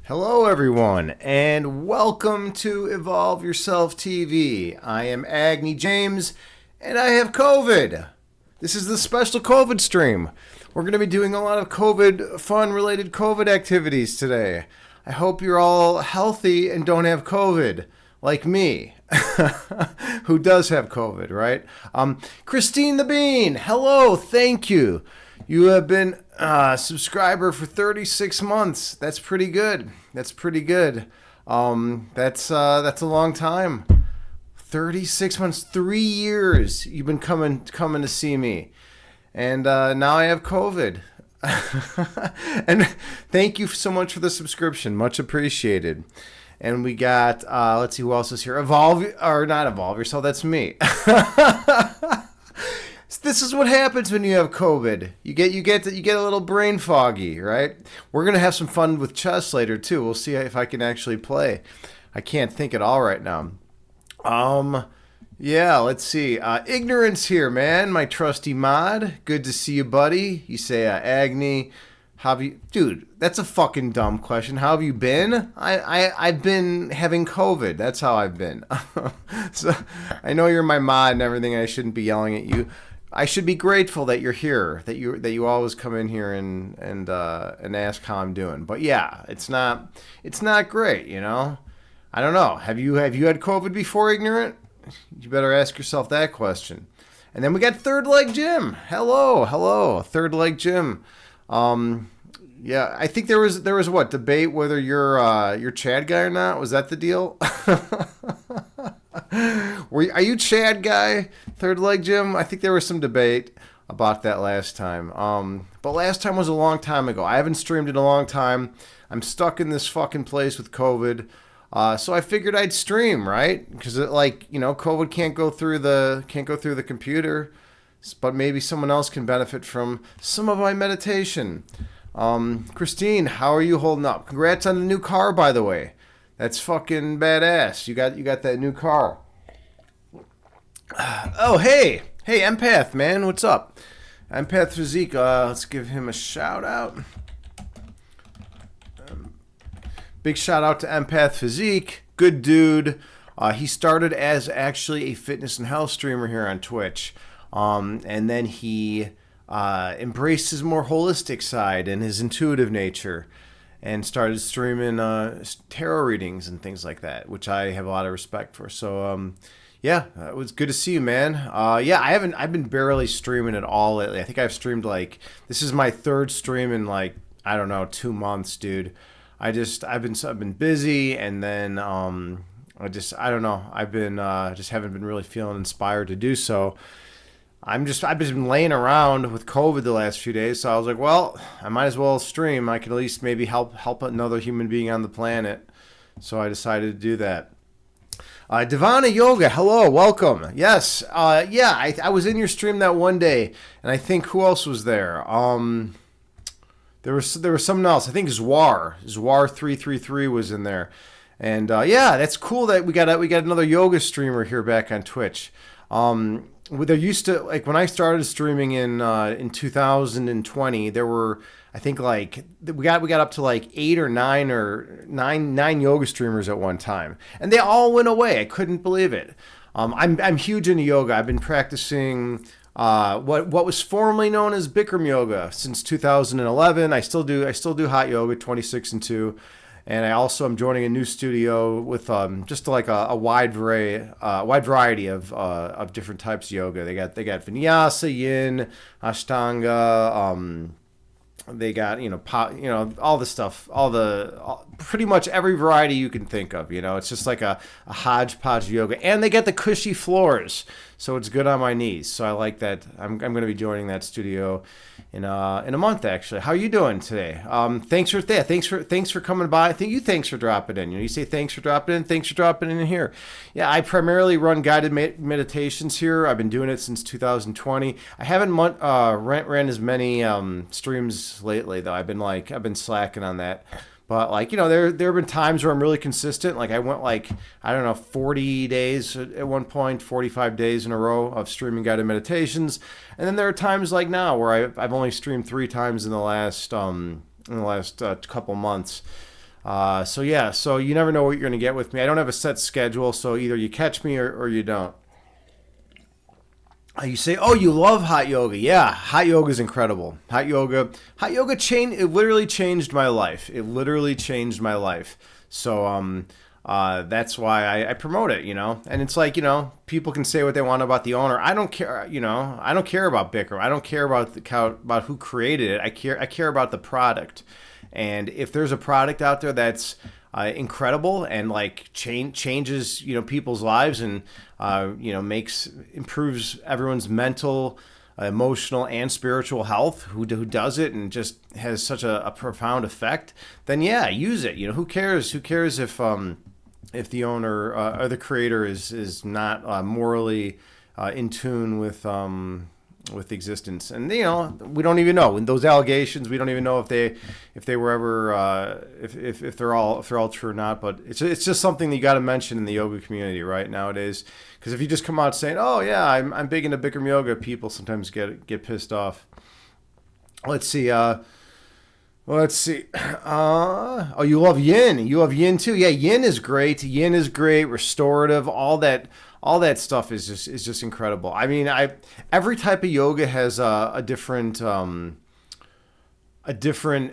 Hello, everyone, and welcome to Evolve Yourself TV. I am Agni James, and I have COVID. This is the special COVID stream. We're going to be doing a lot of COVID, fun-related COVID activities today. I hope you're all healthy and don't have COVID, like me, who does have COVID, right? Christine the Bean, hello, thank you. You have been a subscriber for 36 months. That's pretty good. That's pretty good. That's a long time. 36 months, 3 years. You've been coming to see me, and now I have COVID. And thank you so much for the subscription. Much appreciated. And we got let's see who else is here. Not Evolve Yourself. That's me. This is what happens when you have COVID. You get a little brain foggy, right? We're gonna have some fun with chess later too. We'll see if I can actually play. I can't think at all right now. Yeah, let's see. Ignorance here, man. My trusty mod. Good to see you, buddy. You say, Agni. How have you, dude? That's a fucking dumb question. How have you been? I've been having COVID. That's how I've been. So I know you're my mod and everything. I shouldn't be yelling at you. I should be grateful that you're here, that you always come in here and ask how I'm doing. But yeah, it's not great, you know. I don't know. Have you had COVID before, Ignorant? You better ask yourself that question. And then we got Third Leg Jim. Hello, Third Leg Jim. Yeah, I think there was what debate whether you're Chad guy or not. Was that the deal? Are you Chad guy, Third Leg Jim? I think there was some debate about that last time. But last time was a long time ago. I haven't streamed in a long time. I'm stuck in this fucking place with COVID. So I figured I'd stream, right? Because COVID can't go through the computer, but maybe someone else can benefit from some of my meditation. Christine, how are you holding up? Congrats on the new car, by the way. That's fucking badass. You got that new car. Oh, hey, Empath, man, what's up? Empath Physique, let's give him a shout out. Big shout out to Empath Physique, good dude. He started as actually a fitness and health streamer here on Twitch, and then he embraced his more holistic side and his intuitive nature, and started streaming tarot readings and things like that, which I have a lot of respect for. So, yeah, it was good to see you, man. Yeah, I've been barely streaming at all lately. I think I've streamed this is my third stream in I don't know, 2 months, dude. I've been busy, and then I don't know. I've been just haven't been really feeling inspired to do so. I've just been laying around with COVID the last few days, so I was like, well, I might as well stream. I can at least maybe help another human being on the planet. So I decided to do that. Divana Yoga, hello, welcome. Yes, yeah, I was in your stream that one day, and I think who else was there? There was someone else. I think Zwar333 was in there, and yeah, that's cool that we got another yoga streamer here back on Twitch. There used to, when I started streaming in 2020, there were, I think we got up to 8 or 9 or nine yoga streamers at one time, and they all went away. I couldn't believe it. I'm huge into yoga. I've been practicing what was formerly known as Bikram yoga since 2011. I still do hot yoga 26 and 2. And I also am joining a new studio with just a wide variety of different types of yoga. They got Vinyasa, Yin, Ashtanga. They got all the stuff, pretty much every variety you can think of. It's just like a hodgepodge of yoga, and they get the cushy floors, so it's good on my knees. So I like that. I'm going to be joining that studio in a month, actually. How are you doing today? Thanks for coming by. Thanks for dropping in. You say thanks for dropping in. Thanks for dropping in here. Yeah, I primarily run guided meditations here. I've been doing it since 2020. I haven't ran as many streams lately, though. I've been slacking on that. But there have been times where I'm really consistent. I went 40 days at one point, 45 days in a row of streaming guided meditations. And then there are times like now where I've only streamed 3 times in the last couple months. So yeah, so you never know what you're going to get with me. I don't have a set schedule, so either you catch me or you don't. You say, "Oh, you love hot yoga." Yeah, hot yoga is incredible. Hot yoga changed. It literally changed my life. It literally changed my life. So that's why I promote it. And it's like, people can say what they want about the owner. I don't care. I don't care about Bikram. I don't care about who created it. I care about the product. And if there's a product out there that's incredible and like changes people's lives and improves everyone's mental, emotional, and spiritual health, who does it and just has such a profound effect, then yeah, use it. Who cares if the owner or the creator is not morally in tune with existence. And we don't even know. In those allegations, we don't even know if they were ever if they're all true or not. But it's just something that you got to mention in the yoga community right nowadays. Because if you just come out saying, "Oh yeah, I'm big into Bikram yoga," people sometimes get pissed off. Let's see. Oh, you love yin. You love yin too. Yeah, yin is great. Yin is great. Restorative. All that stuff is just incredible. I mean, every type of yoga has a different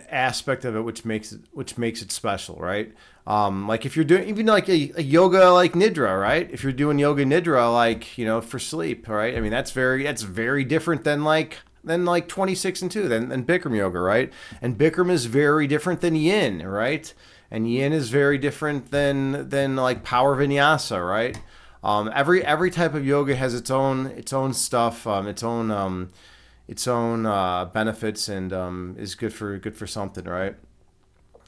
aspect of it, which makes it special, right? Like if you're doing even like a yoga like nidra, right? If you're doing yoga nidra, like for sleep, right? I mean, that's very different than like 26 and 2 than Bikram yoga, right? And Bikram is very different than yin, right? And yin is very different than like power vinyasa, right? Every type of yoga has its own stuff, its own benefits, and is good for something, right?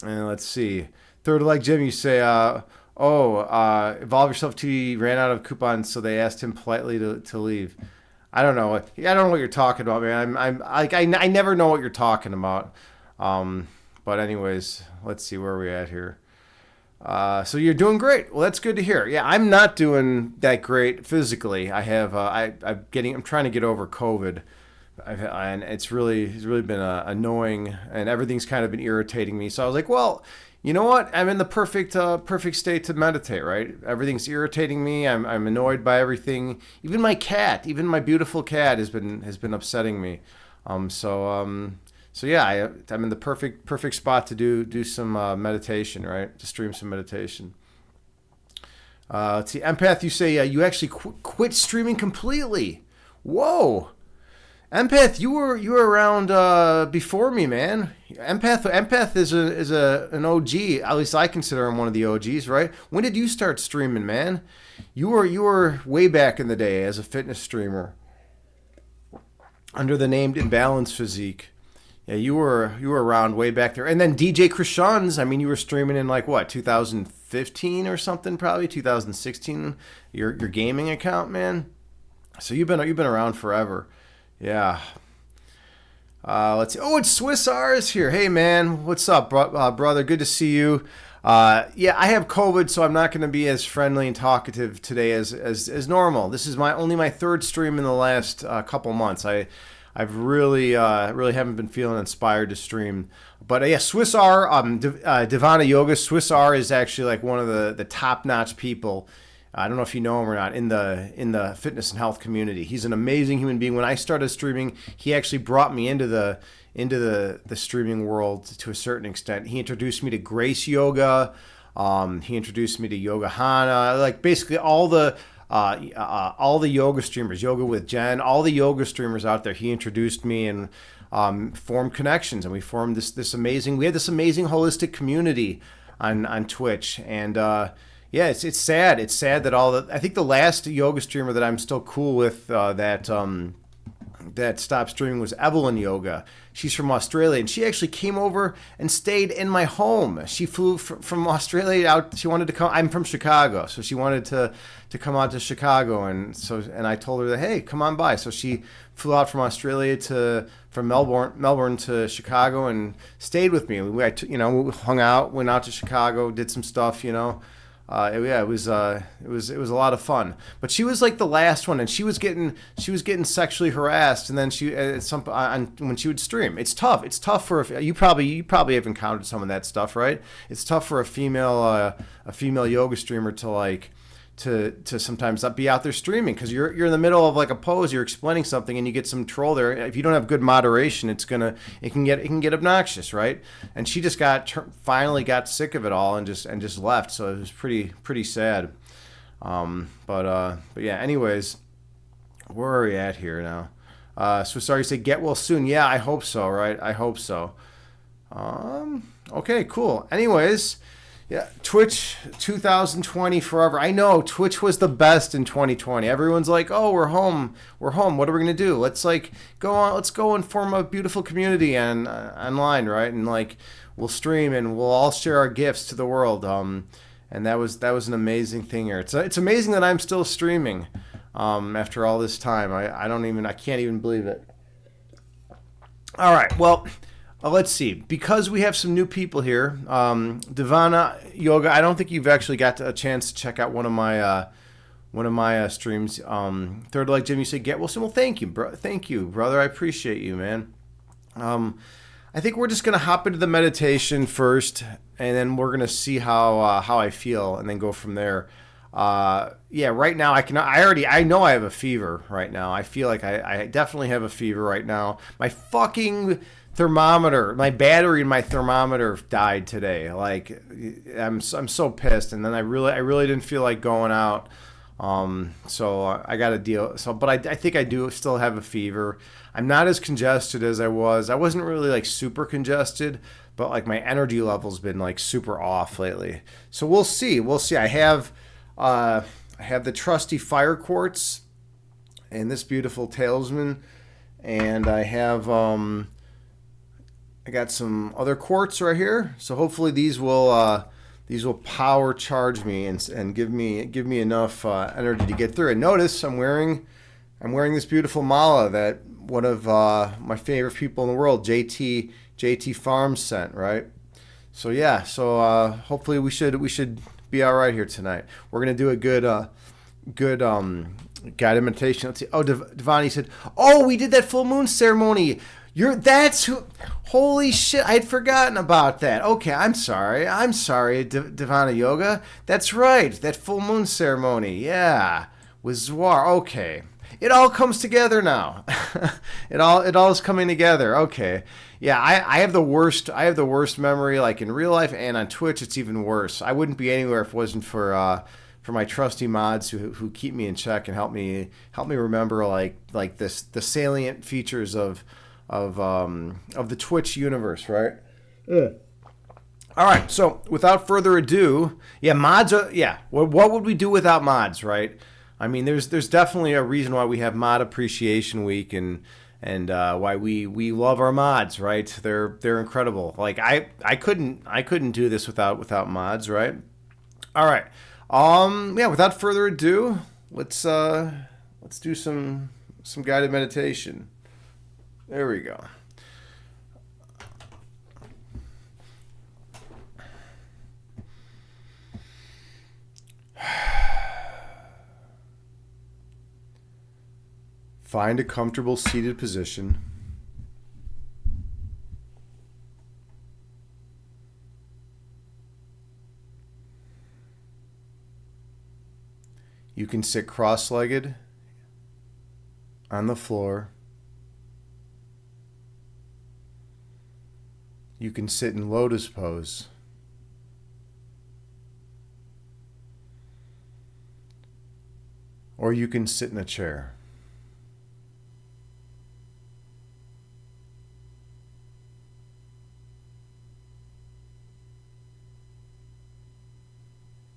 And let's see, third leg gym. You say, Evolve Yourself TV ran out of coupons, so they asked him politely to leave. I don't know. I don't know what you're talking about, man. I never know what you're talking about. But anyways, let's see where we're at here. So you're doing great. Well, that's good to hear. Yeah, I'm not doing that great physically. I have I'm trying to get over COVID, and it's really been annoying, and everything's kind of been irritating me. So I was like, well, you know what? I'm in the perfect state to meditate, right? Everything's irritating me. I'm annoyed by everything. Even my beautiful cat has been upsetting me. So yeah, I'm in the perfect spot to do some meditation, right? To stream some meditation. Let's see, Empath, you say you actually quit streaming completely. Whoa. Empath, you were around before me, man. Empath is an OG. At least I consider him one of the OGs, right? When did you start streaming, man? You were way back in the day as a fitness streamer under the name Imbalance Physique. Yeah, you were around way back there. And then DJ Krishan's, I mean, you were streaming in like what, 2015 or something, probably 2016. Your gaming account, man. So you've been around forever. Yeah. Let's see. Oh, it's Swiss R's here. Hey, man. What's up, brother? Good to see you. Yeah, I have COVID, so I'm not going to be as friendly and talkative today as normal. This is only my third stream in the last couple months. I've really haven't been feeling inspired to stream. But yeah, Swiss R, Divana Yoga. Swiss R is actually like one of the top-notch people. I don't know if you know him or not, in the fitness and health community. He's an amazing human being. When I started streaming, he actually brought me into the streaming world to a certain extent. He introduced me to Grace Yoga. He introduced me to Yoga Hana. Like basically all the yoga streamers, Yoga with Jen, all the yoga streamers out there. He introduced me and formed connections, and we formed this amazing holistic community on Twitch. And yeah, it's sad. It's sad that I think the last yoga streamer that I'm still cool with that stopped streaming was Evelyn Yoga. She's from Australia, and she actually came over and stayed in my home. She flew from Australia out. She wanted to come. I'm from Chicago, so she wanted to come out to Chicago, and I told her that, hey, come on by. So she flew out from from Melbourne to Chicago and stayed with me. We hung out, went out to Chicago, did some stuff, Yeah, it was a lot of fun. But she was like the last one, and she was getting sexually harassed, and then when she would stream, it's tough. It's tough for you probably have encountered some of that stuff, right? It's tough for a female yoga streamer to like to sometimes not be out there streaming because you're in the middle of like a pose, you're explaining something, and you get some troll there. If you don't have good moderation, it can get obnoxious, right? And she just finally got sick of it all and just left. So it was pretty sad. But yeah. Anyways, where are we at here now? So sorry, you say get well soon. Yeah, I hope so. Right, I hope so. Okay, cool. Anyways. Yeah, Twitch 2020 forever. I know Twitch was the best in 2020. Everyone's like, "Oh, we're home. We're home. What are we gonna do? Let's like go on. Let's go and form a beautiful community and online, right? And like we'll stream and we'll all share our gifts to the world." And that was an amazing thing here. It's amazing that I'm still streaming after all this time. I can't even believe it. All right, well. Let's see. Because we have some new people here, Divana Yoga. I don't think you've actually got a chance to check out one of my streams. Third Leg Jim, you say get Wilson. Well, thank you, bro. Thank you, brother. I appreciate you, man. I think we're just gonna hop into the meditation first, and then we're gonna see how I feel, and then go from there. Yeah, right now I know I have a fever right now. I feel like I definitely have a fever right now. My fucking thermometer, my battery in my thermometer died today. Like I'm so pissed, and then I really didn't feel like going out. So I got to deal. So, but I think I do still have a fever. I'm not as congested as I was. I wasn't really like super congested, but like my energy level's been like super off lately. So we'll see. We'll see. I have the trusty fire quartz and this beautiful talisman, and I got some other quartz right here. So hopefully these will power charge me and give me enough energy to get through. And notice I'm wearing this beautiful mala that one of my favorite people in the world, JT Farms sent, right? So yeah, hopefully we should be all right here tonight. We're gonna do a good guided meditation. Let's see. Oh, Devani said, "Oh, we did that full moon ceremony. That's who. Holy shit! I had forgotten about that. Okay, I'm sorry, Devana Yoga. That's right. That full moon ceremony. Yeah, with Zwar. Okay, it all comes together now. it all is coming together. Okay, yeah. I have the worst. I have the worst memory, like in real life and on Twitch. It's even worse. I wouldn't be anywhere if it wasn't for my trusty mods who keep me in check and help me remember like the salient features of the Twitch universe, right? Yeah. All right. So without further ado, yeah, mods are yeah. What would we do without mods, right? I mean, there's definitely a reason why we have Mod Appreciation Week and why we love our mods, right? They're incredible. Like I couldn't do this without mods, right? All right. Yeah. Without further ado, let's do some guided meditation. There we go. Find a comfortable seated position. You can sit cross-legged on the floor. You can sit in lotus pose. Or you can sit in a chair.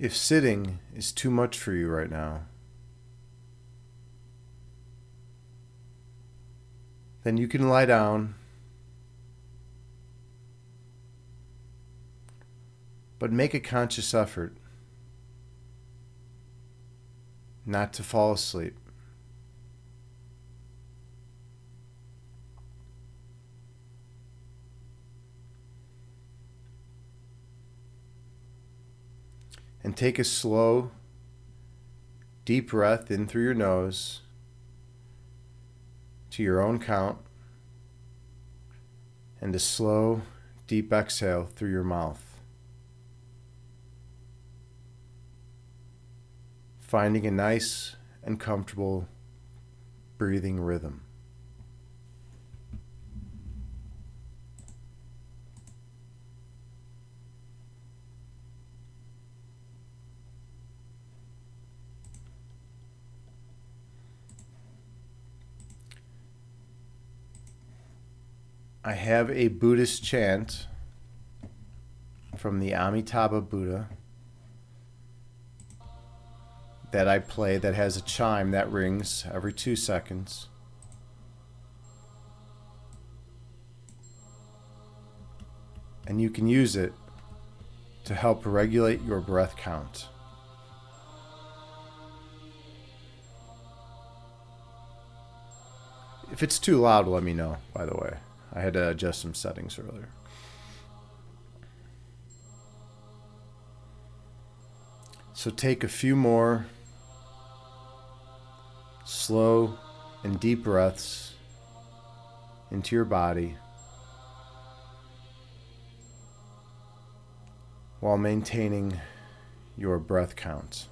If sitting is too much for you right now, then you can lie down, but make a conscious effort not to fall asleep. And take a slow, deep breath in through your nose to your own count, and a slow, deep exhale through your mouth. Finding a nice and comfortable breathing rhythm. I have a Buddhist chant from the Amitabha Buddha that I play that has a chime that rings every 2 seconds. And you can use it to help regulate your breath count. If it's too loud, let me know, by the way. I had to adjust some settings earlier. So take a few more slow and deep breaths into your body while maintaining your breath count.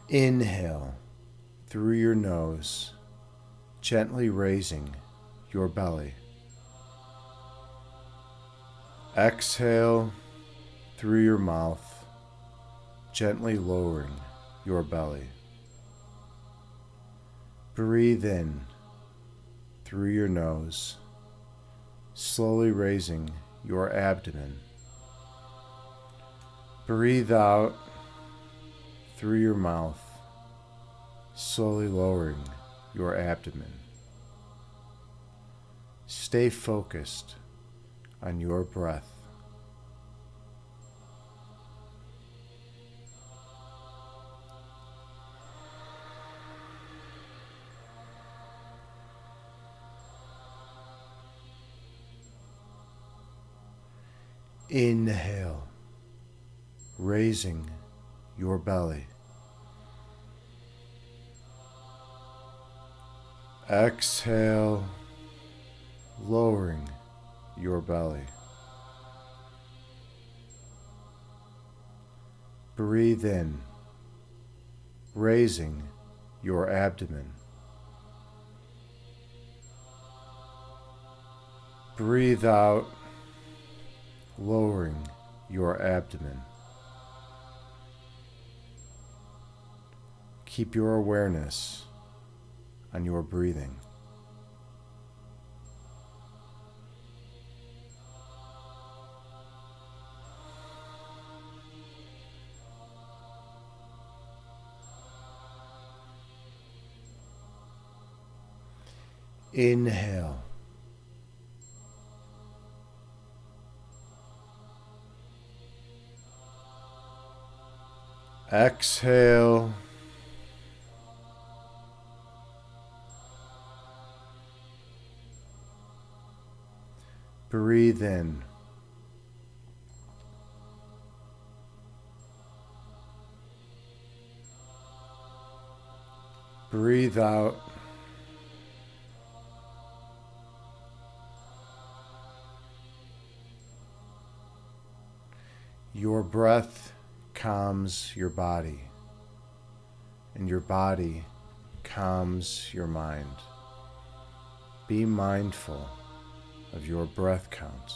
Inhale through your nose, gently raising your belly. Exhale through your mouth, gently lowering your belly. Breathe in through your nose, slowly raising your abdomen. Breathe out through your mouth, slowly lowering your abdomen. Stay focused on your breath. Inhale, raising your belly. Exhale, lowering your belly. Breathe in, raising your abdomen. Breathe out, lowering your abdomen. Keep your awareness on your breathing. Inhale. Exhale. Breathe in. Breathe out. Your breath calms your body, and your body calms your mind. Be mindful of your breath count.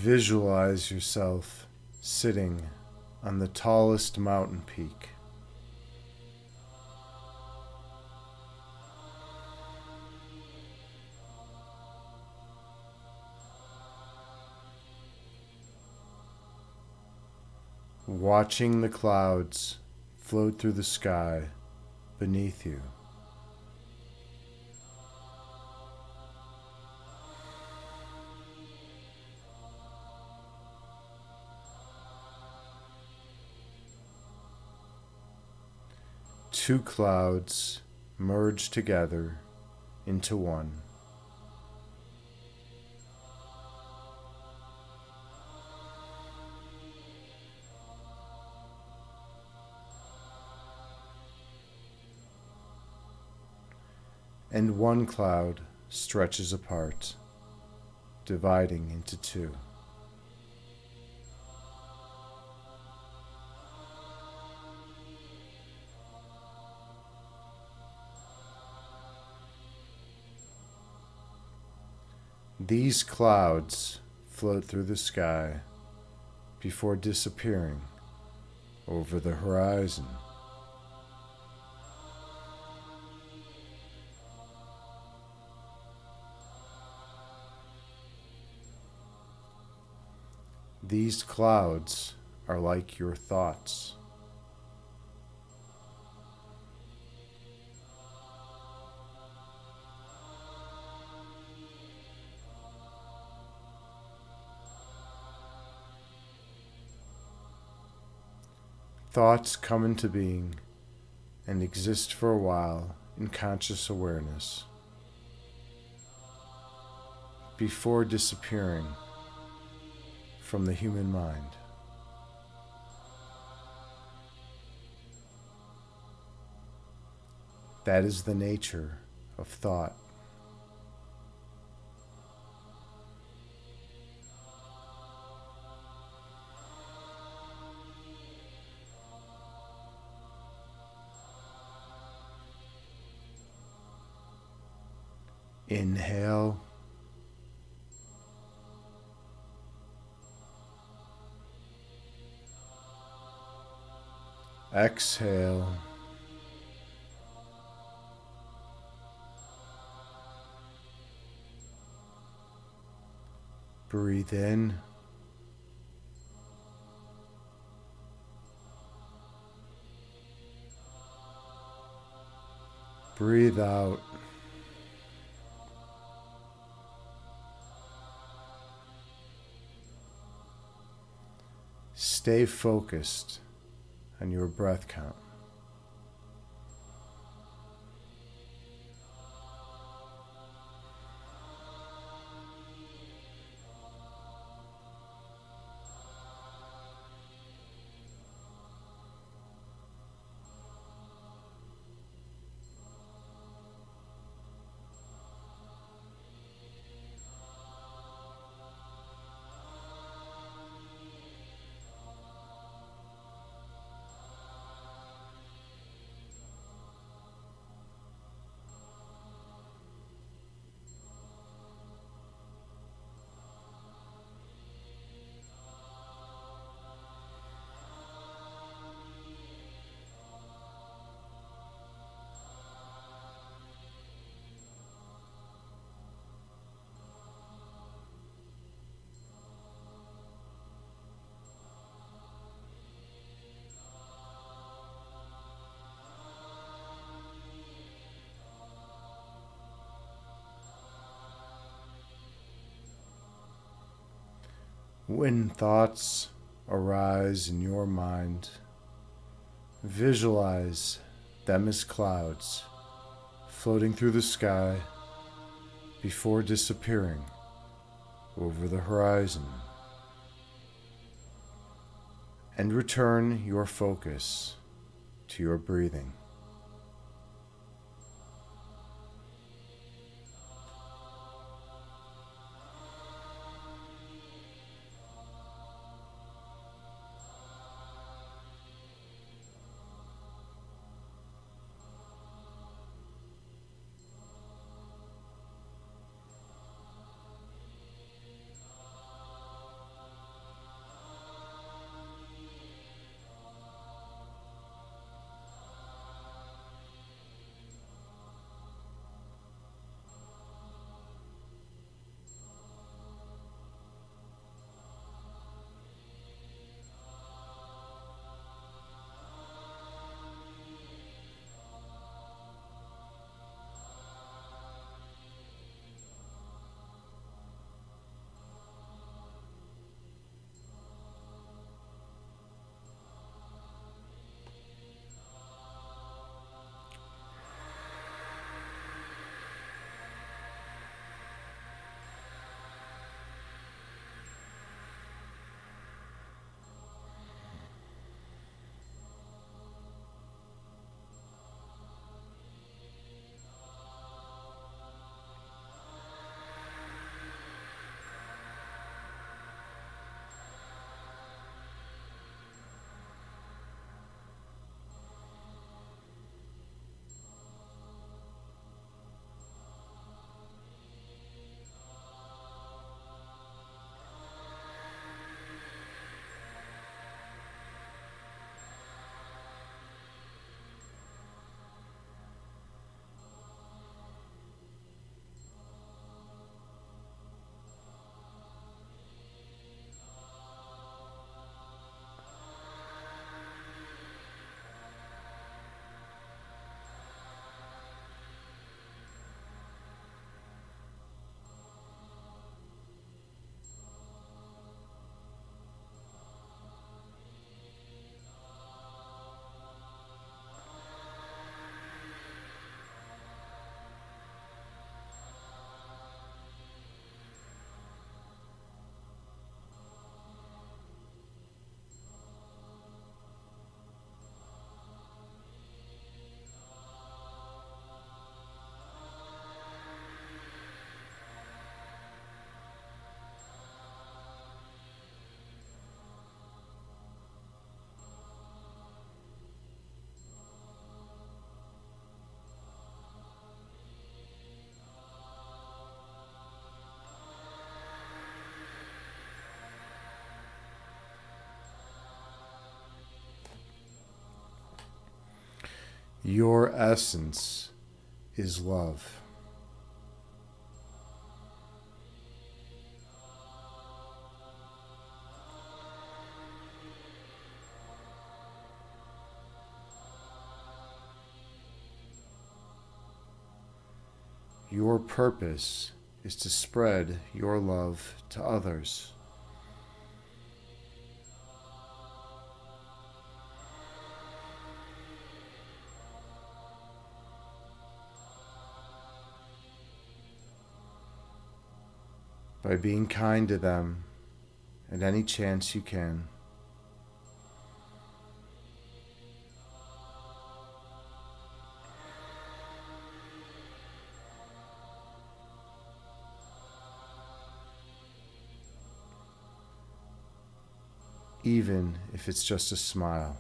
Visualize yourself sitting on the tallest mountain peak. Watching the clouds float through the sky beneath you. Two clouds merge together into one. And one cloud stretches apart, dividing into two. These clouds float through the sky before disappearing over the horizon. These clouds are like your thoughts. Thoughts come into being and exist for a while in conscious awareness before disappearing from the human mind. That is the nature of thought. Inhale. Exhale. Breathe in. Breathe out. Stay focused on your breath count. When thoughts arise in your mind, visualize them as clouds floating through the sky before disappearing over the horizon. And return your focus to your breathing. Your essence is love. Your purpose is to spread your love to others. By being kind to them at any chance you can. Even if it's just a smile.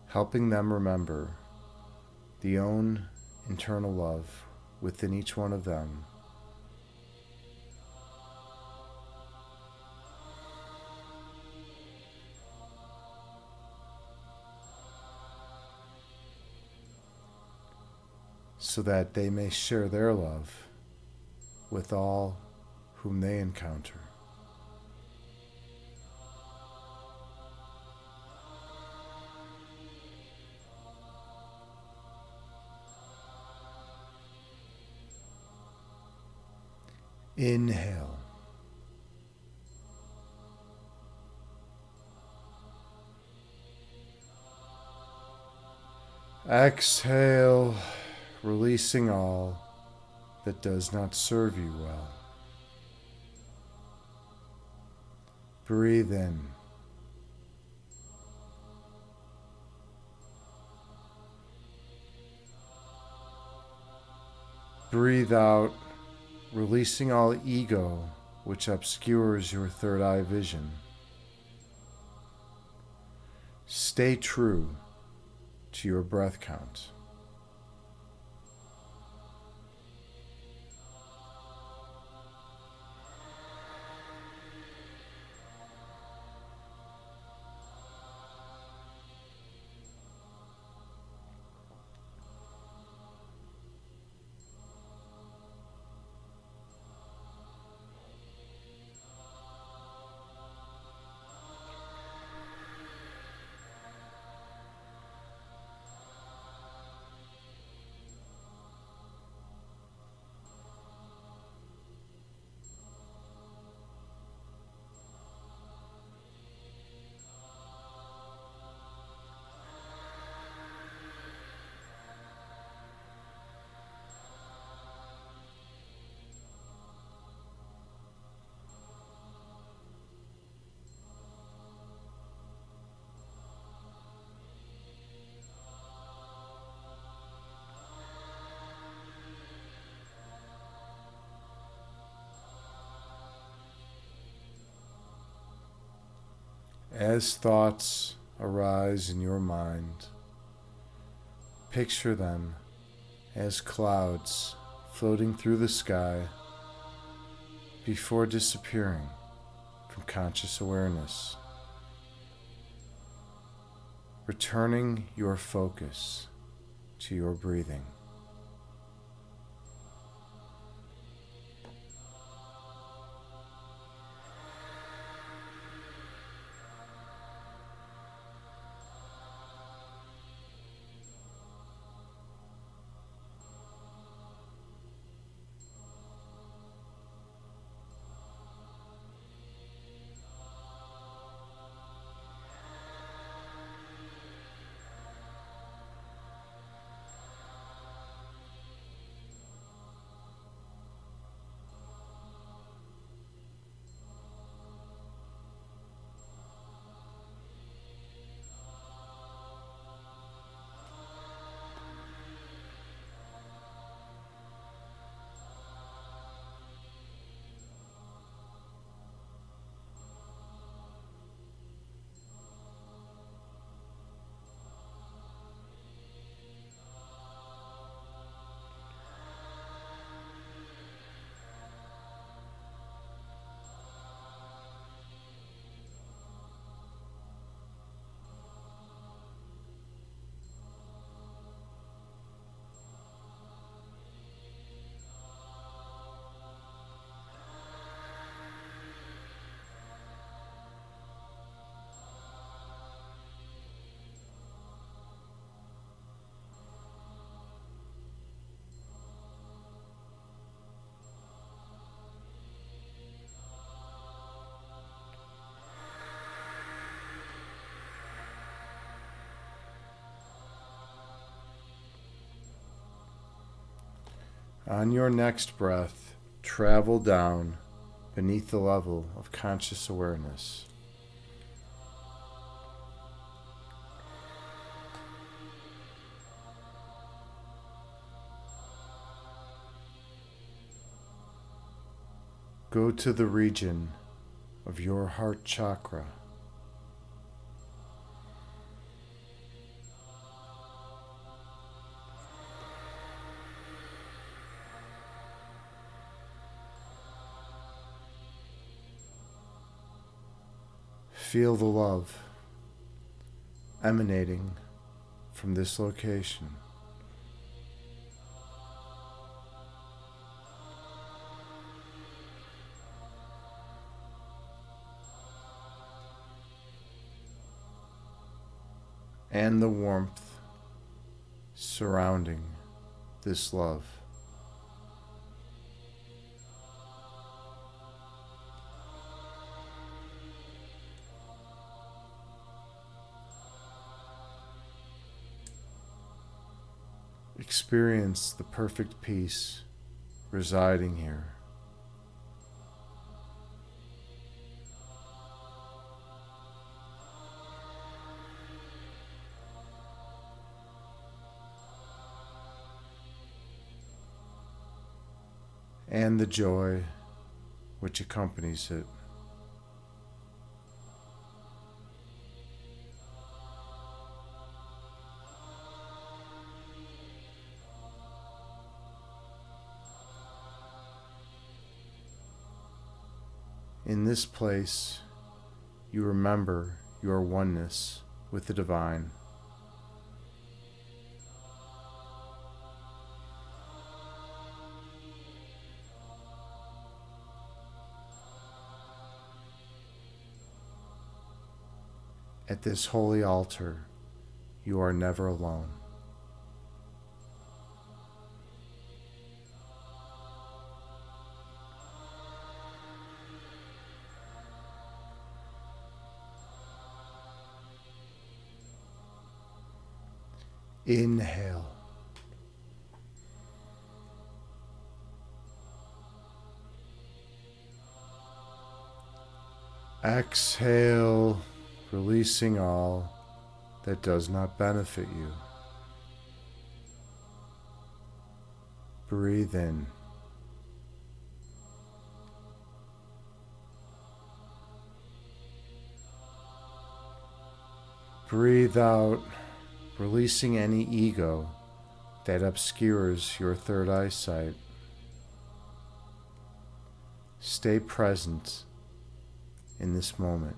Helping them remember the own internal love within each one of them. So that they may share their love with all whom they encounter. Inhale. Exhale, releasing all that does not serve you well. Breathe in. Breathe out, releasing all ego which obscures your third eye vision. Stay true to your breath count. As thoughts arise in your mind, picture them as clouds floating through the sky before disappearing from conscious awareness, returning your focus to your breathing. On your next breath, travel down beneath the level of conscious awareness. Go to the region of your heart chakra. Feel the love emanating from this location. And the warmth surrounding this love. Experience the perfect peace residing here. And the joy which accompanies it. In this place, you remember your oneness with the divine. At this holy altar, you are never alone. Inhale. Exhale, releasing all that does not benefit you. Breathe in. Breathe out, releasing any ego that obscures your third eyesight. Stay present in this moment.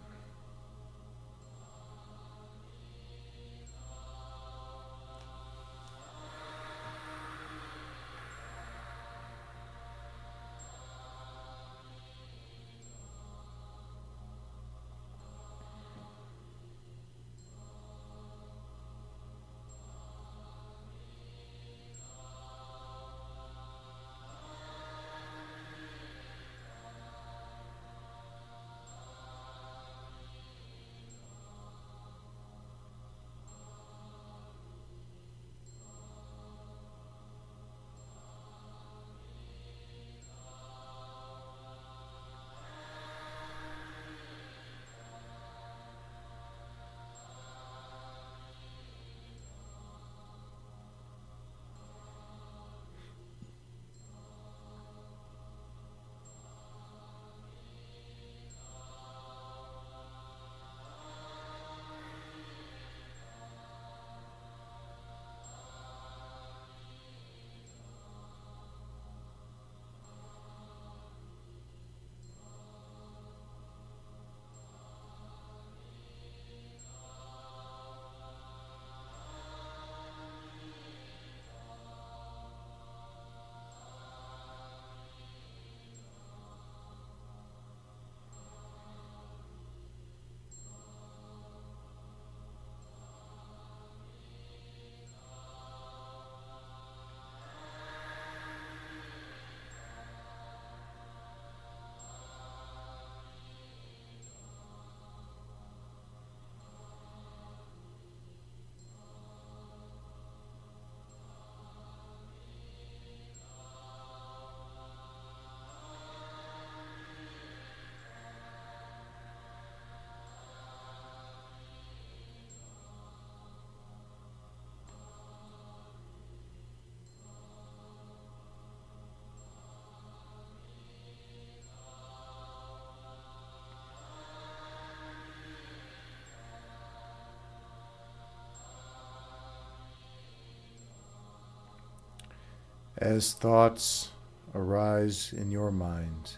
As thoughts arise in your mind,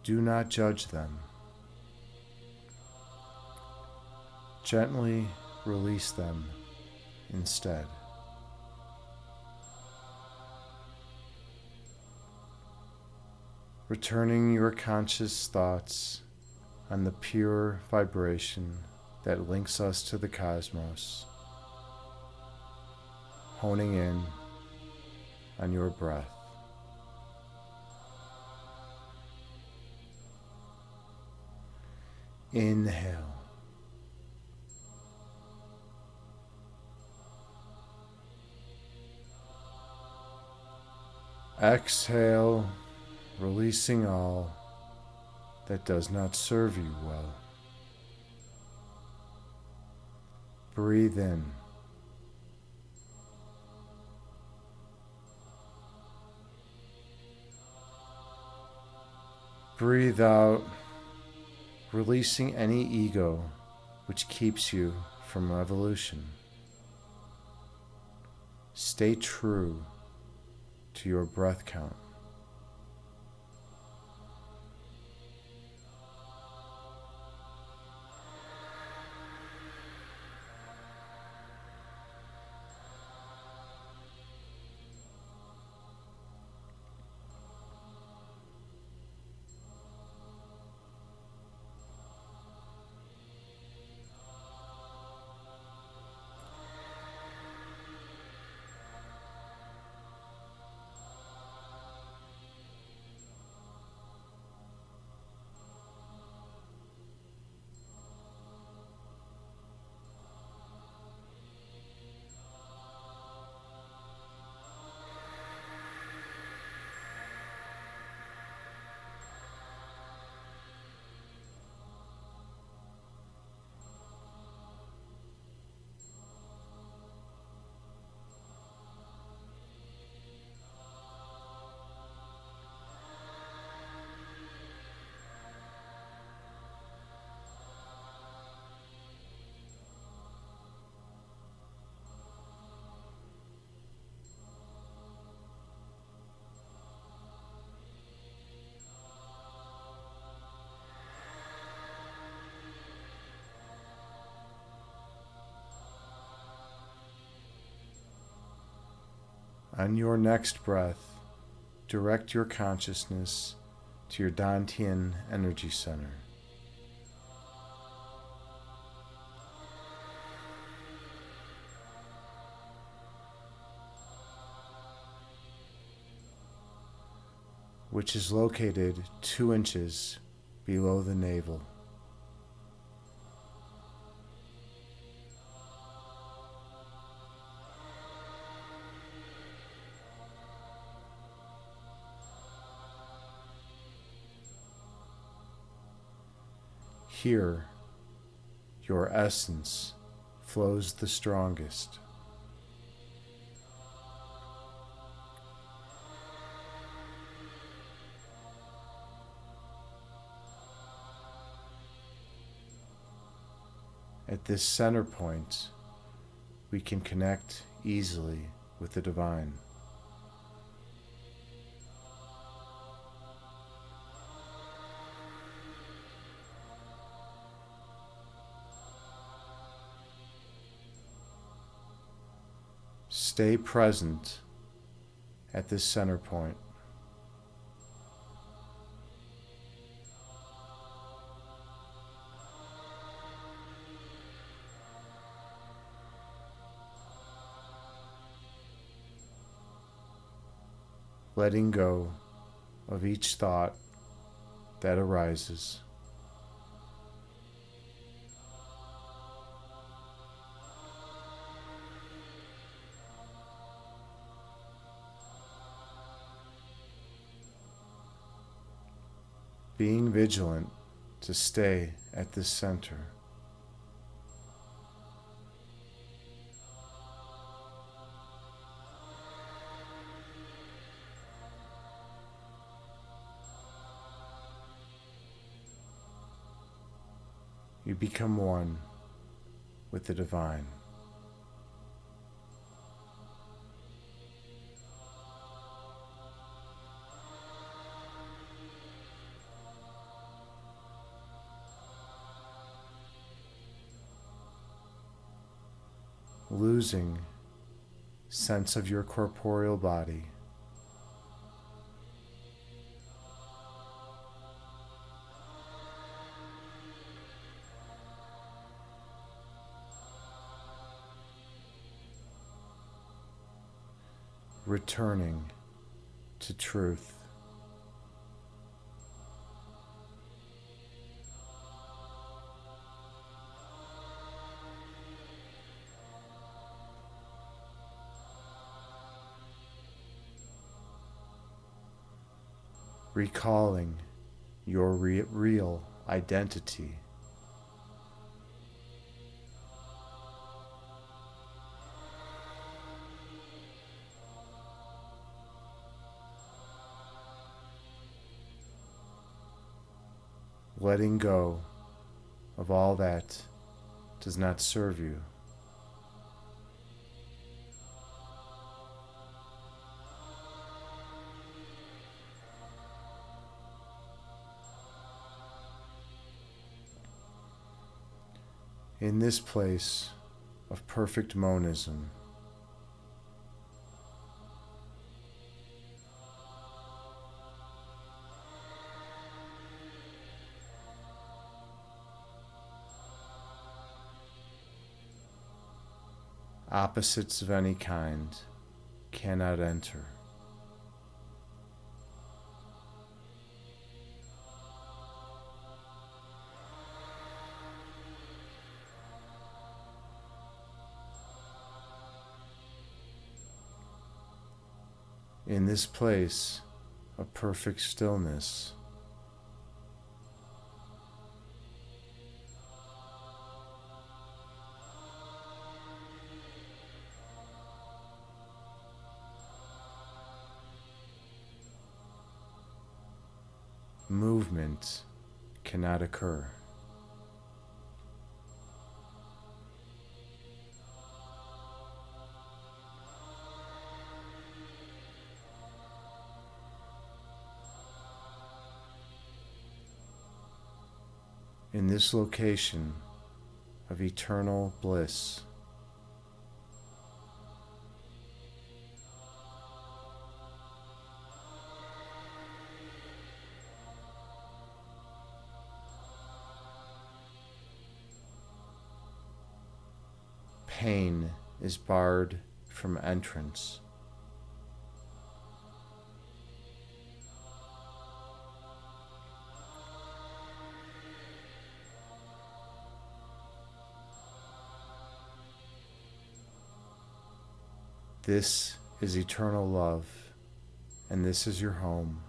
do not judge them. Gently release them instead. Returning your conscious thoughts on the pure vibration that links us to the cosmos, honing in on your breath. Inhale. Exhale, releasing all that does not serve you well. Breathe in. Breathe out, releasing any ego which keeps you from evolution. Stay true to your breath count. On your next breath, direct your consciousness to your Dantian energy center. Which is located 2 inches below the navel. Here, your essence flows the strongest. At this center point, we can connect easily with the divine. Stay present at this center point. Letting go of each thought that arises. Being vigilant to stay at this center. You become one with the divine. losing sense of your corporeal body. Returning to truth. Recalling your real identity. Letting go of all that does not serve you. In this place of perfect monism, opposites of any kind cannot enter. In this place of perfect stillness, movement cannot occur. In this location of eternal bliss, pain is barred from entrance. This is eternal love, and this is your home.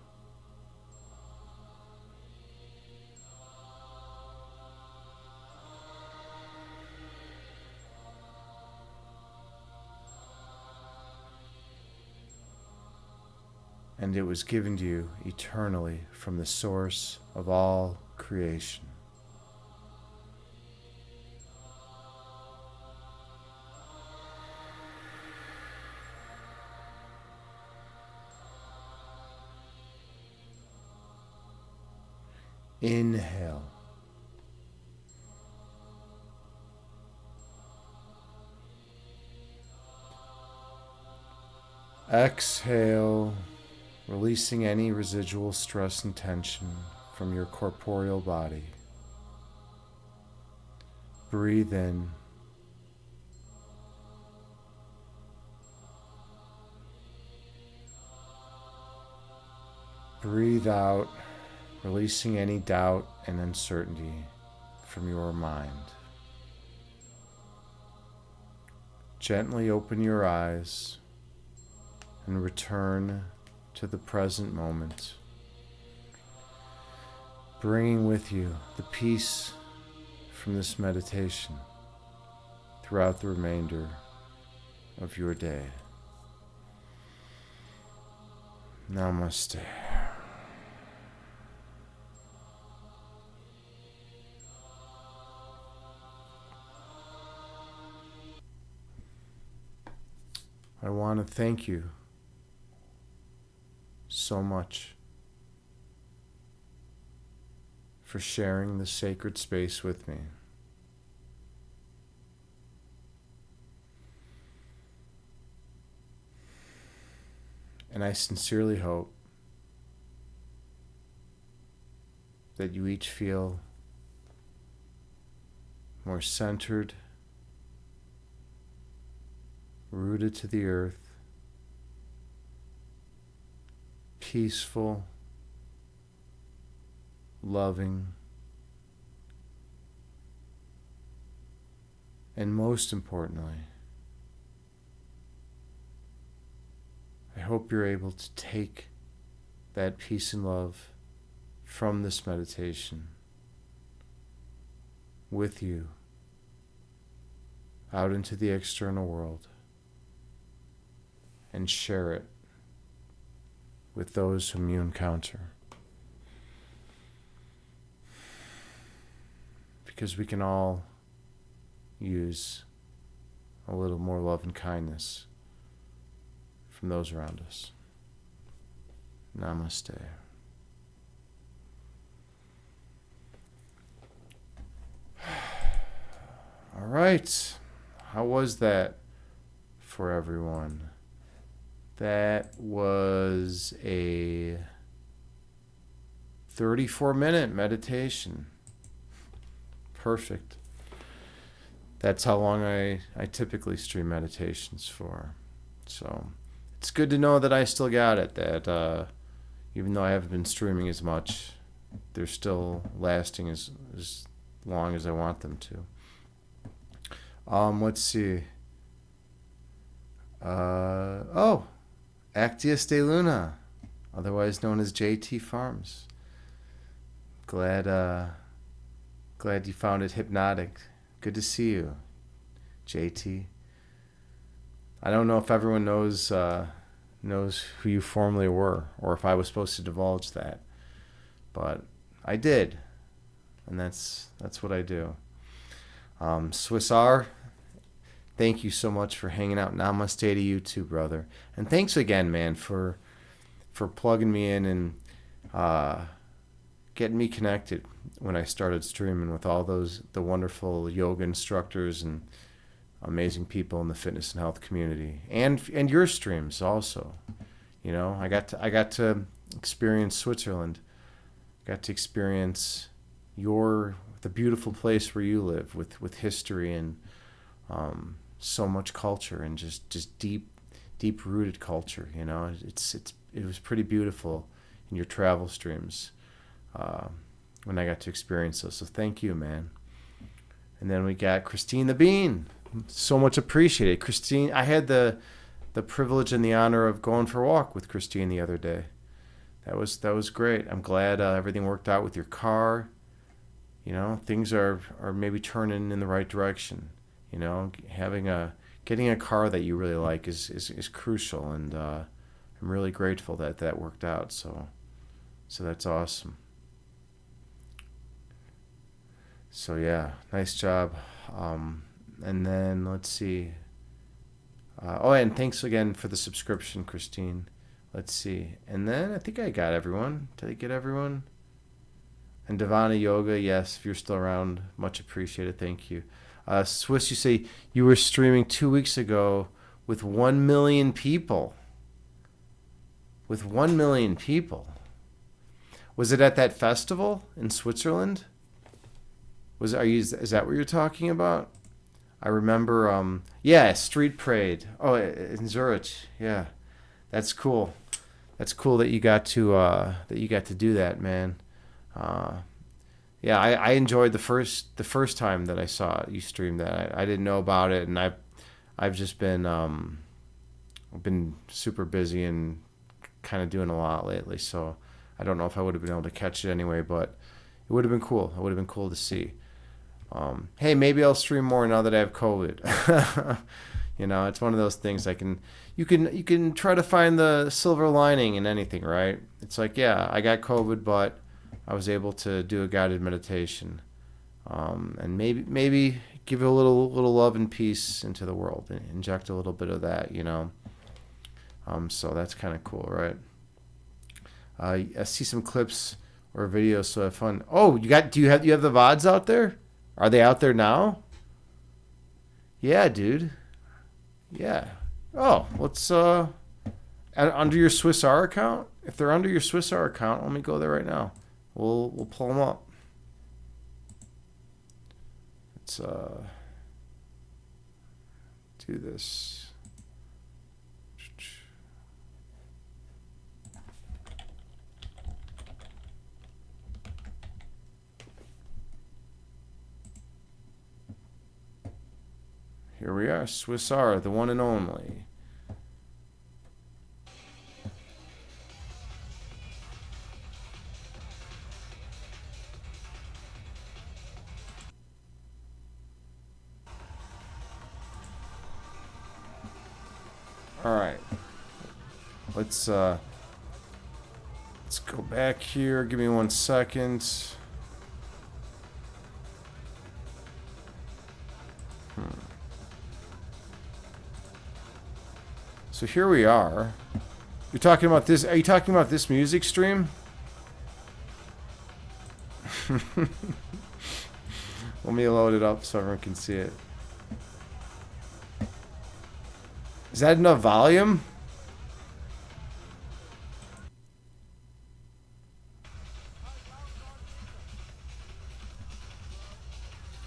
And it was given to you eternally from the source of all creation. Inhale. Exhale, releasing any residual stress and tension from your corporeal body. Breathe in. Breathe out, releasing any doubt and uncertainty from your mind. Gently open your eyes and return to the present moment, bringing with you the peace from this meditation throughout the remainder of your day. Namaste. I want to thank you so much for sharing the sacred space with me. And I sincerely hope that you each feel more centered, rooted to the earth, peaceful, loving, and most importantly, I hope you're able to take that peace and love from this meditation with you out into the external world and share it with those whom you encounter. Because we can all use a little more love and kindness from those around us. Namaste. All right. How was that for everyone? That was a 34-minute meditation. Perfect. That's how long I typically stream meditations for. So it's good to know that I still got it, that even though I haven't been streaming as much, they're still lasting as long as I want them to. Let's see. Actius de Luna, otherwise known as JT Farms. Glad you found it hypnotic. Good to see you, JT. I don't know if everyone knows who you formerly were, or if I was supposed to divulge that, but I did, and that's what I do. Swiss R, thank you so much for hanging out. Namaste to you too, brother, and thanks again, man, for plugging me in and getting me connected when I started streaming with all the wonderful yoga instructors and amazing people in the fitness and health community, and your streams also. You know, I got to experience Switzerland, got to experience the beautiful place where you live with history and so much culture and just deep rooted culture. You know, it was pretty beautiful in your travel streams when I got to experience those. So thank you, man. And then we got Christine the Bean. So much appreciated. Christine, I had the privilege and the honor of going for a walk with Christine the other day. That was great. I'm glad everything worked out with your car. You know, things are maybe turning in the right direction. You know, getting a car that you really like is crucial, and I'm really grateful that worked out. So that's awesome. So yeah, nice job. And then let's see. And thanks again for the subscription, Christine. Let's see. And then I think I got everyone. Did I get everyone? And Divana Yoga, yes, if you're still around, much appreciated. Thank you. Swiss, you say you were streaming 2 weeks ago with 1 million people. With 1 million people. Was it at that festival in Switzerland? Is that what you're talking about? I remember, Street Parade. Oh, in Zurich. Yeah, that's cool. That's cool that you got to do that, man. I enjoyed the first time that I saw you stream that. I didn't know about it, and I've just been super busy and kind of doing a lot lately. So I don't know if I would have been able to catch it anyway, but it would have been cool. It would have been cool to see. Hey, maybe I'll stream more now that I have COVID. You know, it's one of those things you can try to find the silver lining in anything, right? It's like, yeah, I got COVID, but I was able to do a guided meditation, and maybe give a little love and peace into the world, and inject a little bit of that, you know. So that's kind of cool, right? I see some clips or videos, so have fun. Oh, you have the VODs out there? Are they out there now? Yeah, dude. Yeah. Oh, let's under your Swiss R account? If they're under your Swiss R account, let me go there right now. We'll pull them up. Let's do this. Here we are, Swiss R, the one and only. All right, let's go back here. Give me 1 second. So here we are. You're talking about this? Are you talking about this music stream? Let me load it up so everyone can see it. Is that enough volume?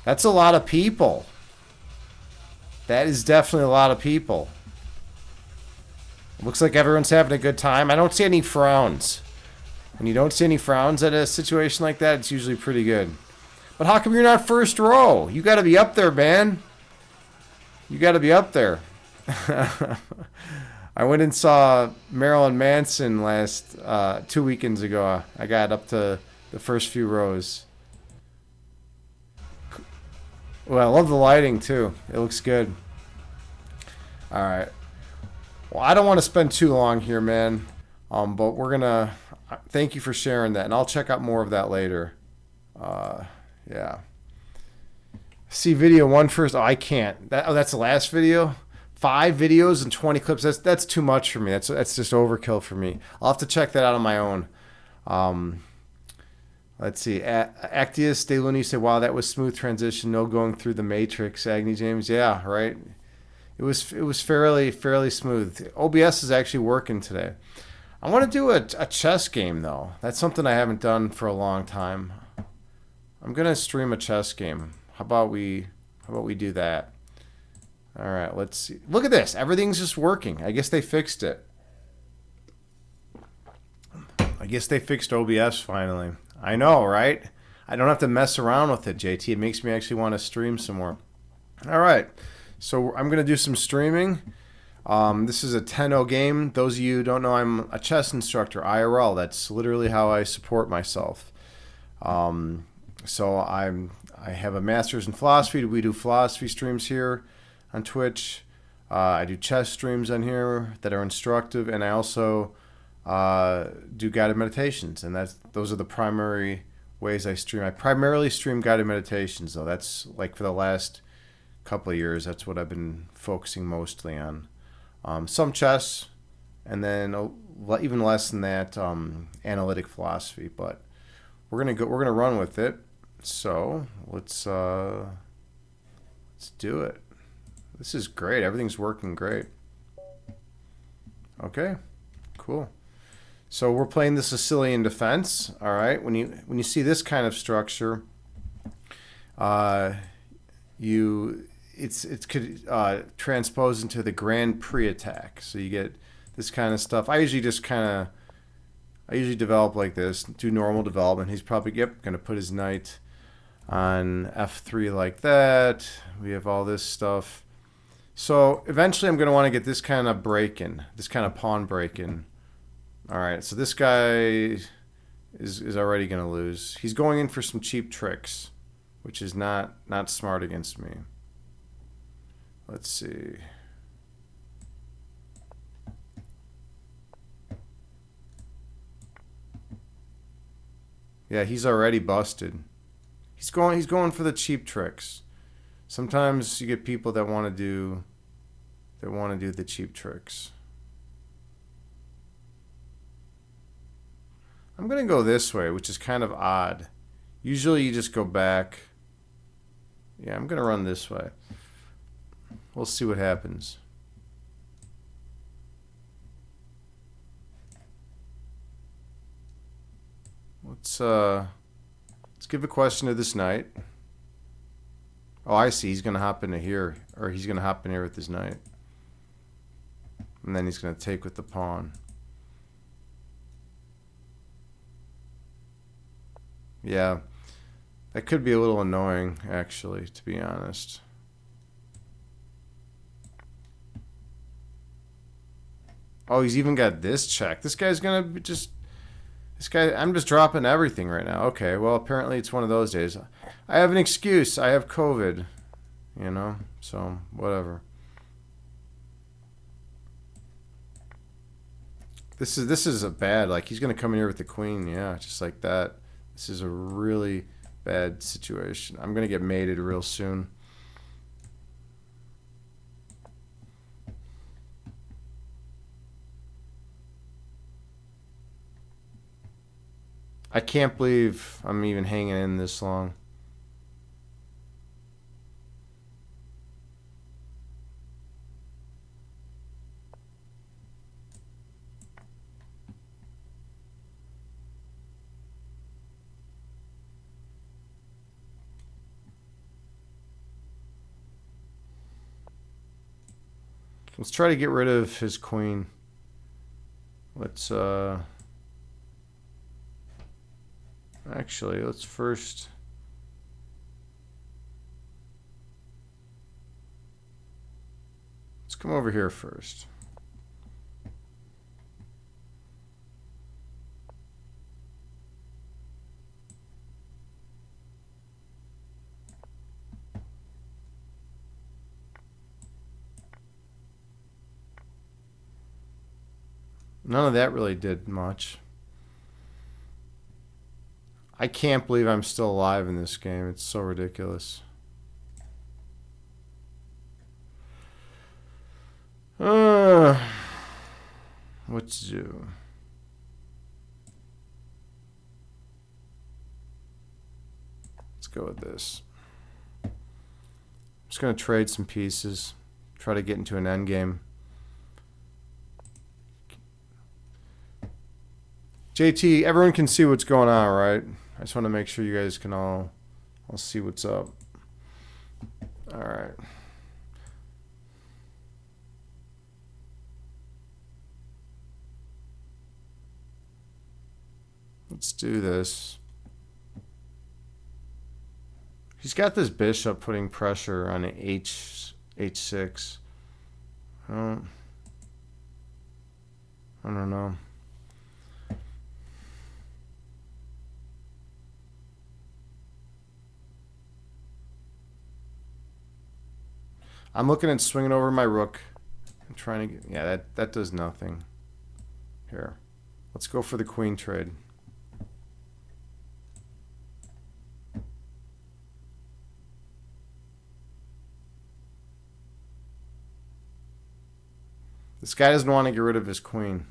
That's a lot of people. That is definitely a lot of people. Looks like everyone's having a good time. I don't see any frowns. When you don't see any frowns at a situation like that, it's usually pretty good. But how come you're not first row? You got to be up there, man. You got to be up there. I went and saw Marilyn Manson last 2 weekends ago. I got up to the first few rows. Well, I love the lighting too. It looks good. All right. Well, I don't want to spend too long here, man. But we're gonna thank you for sharing that, and I'll check out more of that later. Yeah. See video 1 first. Oh, I can't. That's the last video. 5 videos and 20 clips. That's too much for me. That's just overkill for me. I'll have to check that out on my own. Let's see. Actius De Luni said, "Wow, that was smooth transition. No going through the matrix." Agni James, yeah, right. It was fairly smooth. OBS is actually working today. I want to do a chess game though. That's something I haven't done for a long time. I'm gonna stream a chess game. How about we do that? All right, let's see. Look at this. Everything's just working. I guess they fixed it. I guess they fixed OBS finally. I know, right? I don't have to mess around with it, JT. It makes me actually want to stream some more. All right. So I'm going to do some streaming. This is a Tenno game. Those of you who don't know, I'm a chess instructor, IRL. That's literally how I support myself. So I have a master's in philosophy. We do philosophy streams here on Twitch. I do chess streams on here that are instructive, and I also do guided meditations, and those are the primary ways I stream. I primarily stream guided meditations, though. That's like for the last couple of years. That's what I've been focusing mostly on. Some chess, and then even less than that, analytic philosophy. But we're gonna run with it. So let's do it. This is great. Everything's working great. Okay, cool. So we're playing the Sicilian defense. All right. When you see this kind of structure, it could transpose into the Grand Prix attack. So you get this kind of stuff. I usually develop like this, do normal development. He's probably going to put his knight on f3 like that. We have all this stuff. So eventually I'm going to want to get this kind of break-in, this kind of pawn break-in. All right, so this guy is already going to lose. He's going in for some cheap tricks, which is not smart against me. Let's see. Yeah, he's already busted. He's going for the cheap tricks. Sometimes you get people that want to do the cheap tricks. I'm going to go this way, which is kind of odd. Usually you just go back. Yeah, I'm going to run this way. We'll see what happens. let's give a question to this knight. Oh, I see. He's gonna hop into here, or he's gonna hop in here with his knight, and then he's gonna take with the pawn. Yeah, that could be a little annoying, actually, to be honest. Oh, he's even got this check. This guy's gonna be just... This guy, I'm just dropping everything right now. Okay, well, apparently it's one of those days. I have an excuse. I have COVID, you know? So, whatever. This is a bad, like, he's gonna come in here with the queen, yeah, just like that. This is a really bad situation. I'm gonna get mated real soon. I can't believe I'm even hanging in this long. Let's try to get rid of his queen. Let's actually, let's first... Let's come over here first. None of that really did much. I can't believe I'm still alive in this game. It's so ridiculous. What to do? Let's go with this. I'm just going to trade some pieces. Try to get into an endgame. JT, everyone can see what's going on, right? I just want to make sure you guys can all see what's up. All right. Let's do this. He's got this bishop putting pressure on h6. I don't know. I'm looking at swinging over my rook. I'm trying to get... Yeah, that does nothing. Here. Let's go for the queen trade. This guy doesn't want to get rid of his queen.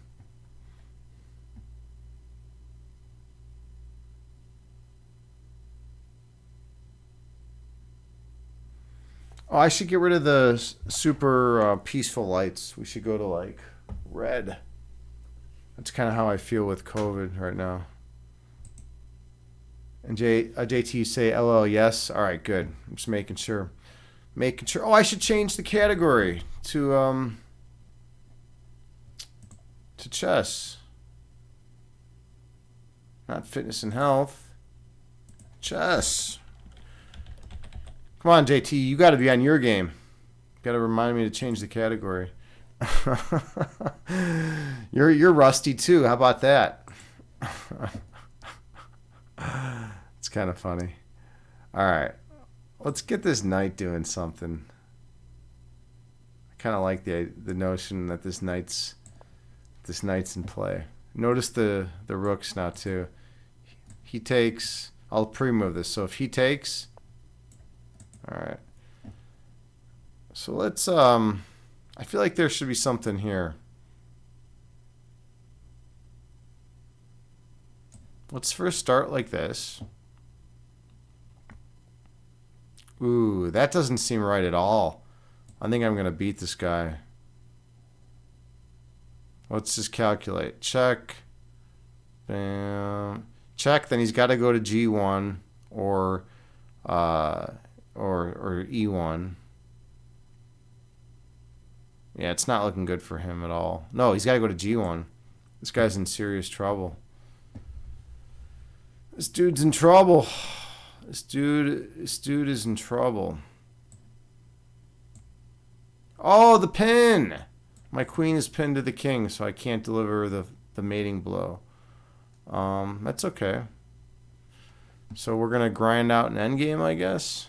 Oh, I should get rid of the super peaceful lights. We should go to, like, red. That's kind of how I feel with COVID right now. And JT, you say LL, yes? All right, good. I'm just making sure. Making sure. Oh, I should change the category to chess. Not fitness and health. Chess. Come on, JT, you got to be on your game. Got to remind me to change the category. You're rusty too. How about that? It's kind of funny. All right, let's get this knight doing something. I kind of like the notion that this knight's in play. Notice the rooks now too. He takes. I'll pre-move this. So if he takes. All right. So let's I feel like there should be something here. Let's first start like this. Ooh, that doesn't seem right at all. I think I'm going to beat this guy. Let's just calculate. Check. Bam. check, then he's got to go to G1 or E1. Yeah, it's not looking good for him at all. No, he's got to go to G1. This guy's in serious trouble. This dude's in trouble. This dude is in trouble. Oh, the pin! My queen is pinned to the king, so I can't deliver the mating blow. That's okay. So we're going to grind out an endgame, I guess.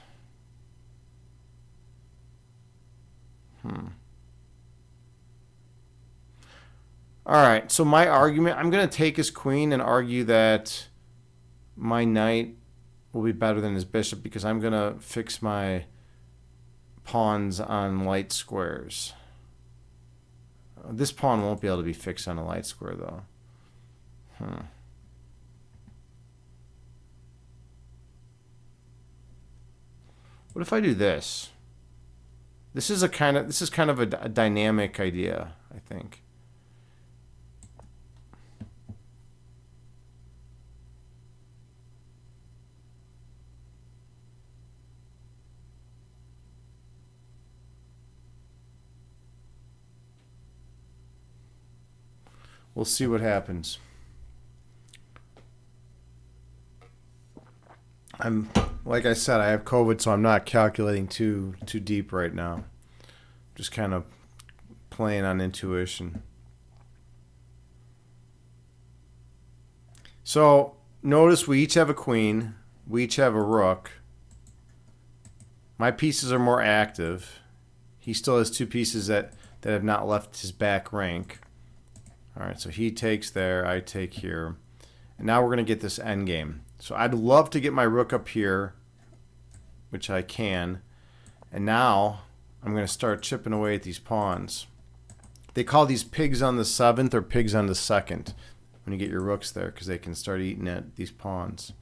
Alright, so my argument, I'm going to take his queen and argue that my knight will be better than his bishop because I'm going to fix my pawns on light squares. This pawn won't be able to be fixed on a light square, though. What if I do this? This is kind of a dynamic idea, I think. We'll see what happens. Like I said, I have COVID, so I'm not calculating too deep right now. Just kind of playing on intuition. So notice we each have a queen. We each have a rook. My pieces are more active. He still has two pieces that have not left his back rank. All right, so he takes there, I take here. And now we're going to get this endgame. So I'd love to get my rook up here, which I can. And now I'm going to start chipping away at these pawns. They call these pigs on the 7th or pigs on the 2nd when you get your rooks there because they can start eating at these pawns.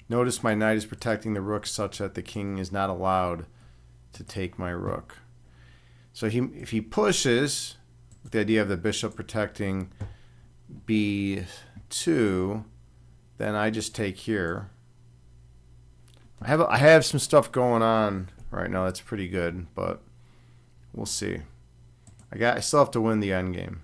Notice my knight is protecting the rook such that the king is not allowed to take my rook. So if he pushes, with the idea of the bishop protecting B2, then I just take here. I have some stuff going on right now that's pretty good, but we'll see. I still have to win the endgame.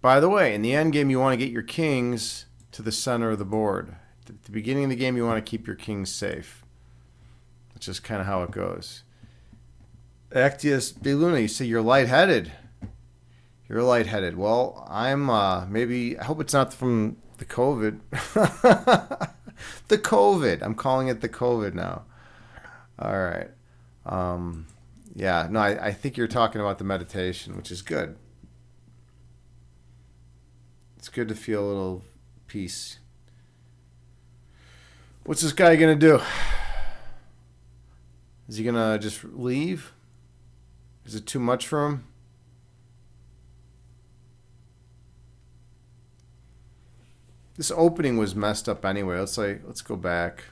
By the way, in the endgame, you want to get your kings to the center of the board. At the beginning of the game, you want to keep your kings safe. That's just kind of how it goes. Actius Beluna, you say you're lightheaded. You're lightheaded. Well, I'm maybe, I hope it's not from the COVID. The COVID. I'm calling it the COVID now. All right. Yeah, no, I think you're talking about the meditation, which is good. It's good to feel a little peace. What's this guy going to do? Is he going to just leave? Is it too much for him? This opening was messed up anyway. Let's go back.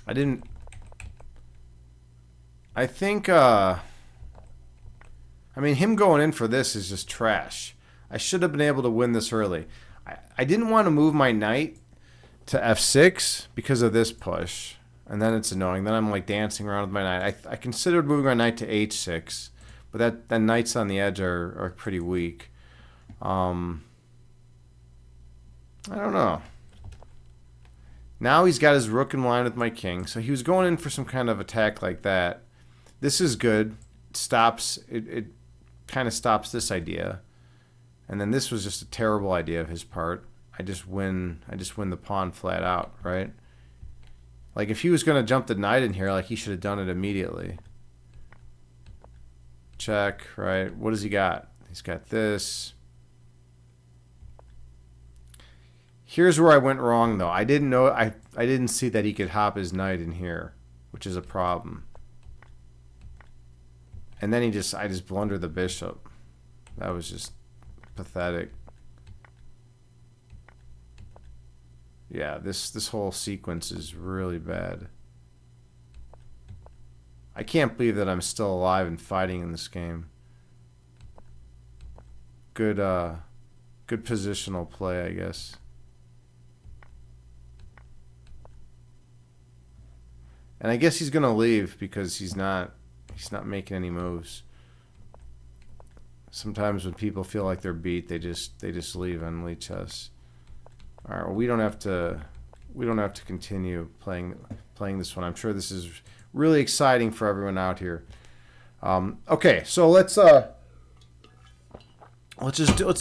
I think I mean, him going in for this is just trash. I should have been able to win this early. I didn't want to move my knight to f6 because of this push. And then it's annoying. Then I'm like dancing around with my knight. I considered moving my knight to h6, but that knights on the edge are pretty weak. I don't know. Now he's got his rook in line with my king. So he was going in for some kind of attack like that. This is good. It kind of stops this idea. And then this was just a terrible idea of his part. I just win the pawn flat out, right? Like if he was going to jump the knight in here, like he should have done it immediately. Check, right? What does he got? He's got this. Here's where I went wrong, though. I didn't see that he could hop his knight in here, which is a problem. And then I just blundered the bishop. That was just pathetic. Yeah, this whole sequence is really bad. I can't believe that I'm still alive and fighting in this game. Good Good positional play, I guess. And I guess he's going to leave because he's not making any moves. Sometimes when people feel like they're beat, they just leave on Lichess. All right, well, we don't have to continue playing this one. I'm sure this is really exciting for everyone out here. Okay, so let's do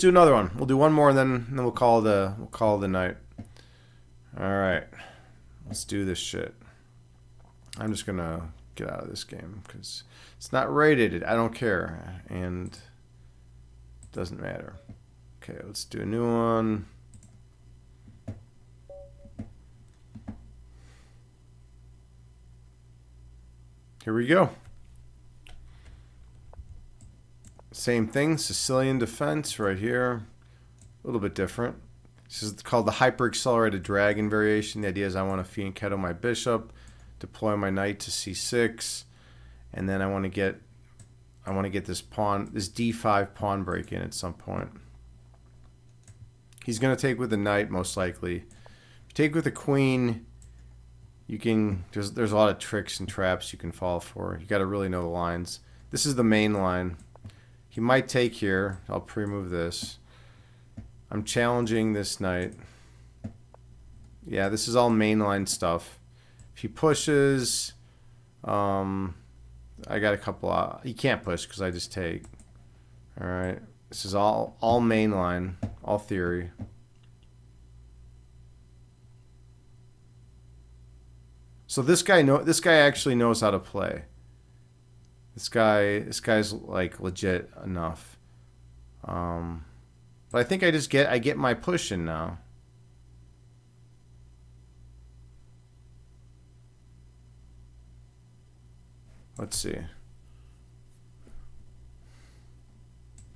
another one. We'll do one more and then we'll call it the night. All right, let's do this shit. I'm just gonna get out of this game because it's not rated. I don't care, and it doesn't matter. Okay, let's do a new one. Here we go. Same thing, Sicilian defense right here. A little bit different. This is called the hyper-accelerated dragon variation. The idea is I want to fianchetto my bishop, deploy my knight to c6, and then I want to get this d5 pawn break in at some point. He's going to take with the knight most likely. If you take with the queen, you can there's a lot of tricks and traps you can fall for. You got to really know the lines. This is the main line. He might take here. I'll pre-move this. I'm challenging this knight. Yeah, this is all mainline stuff. If he pushes, I got a couple. He can't push because I just take. All right, this is all mainline, all theory. So this guy actually knows how to play. This guy's like legit enough. But I think I get my push in now. Let's see.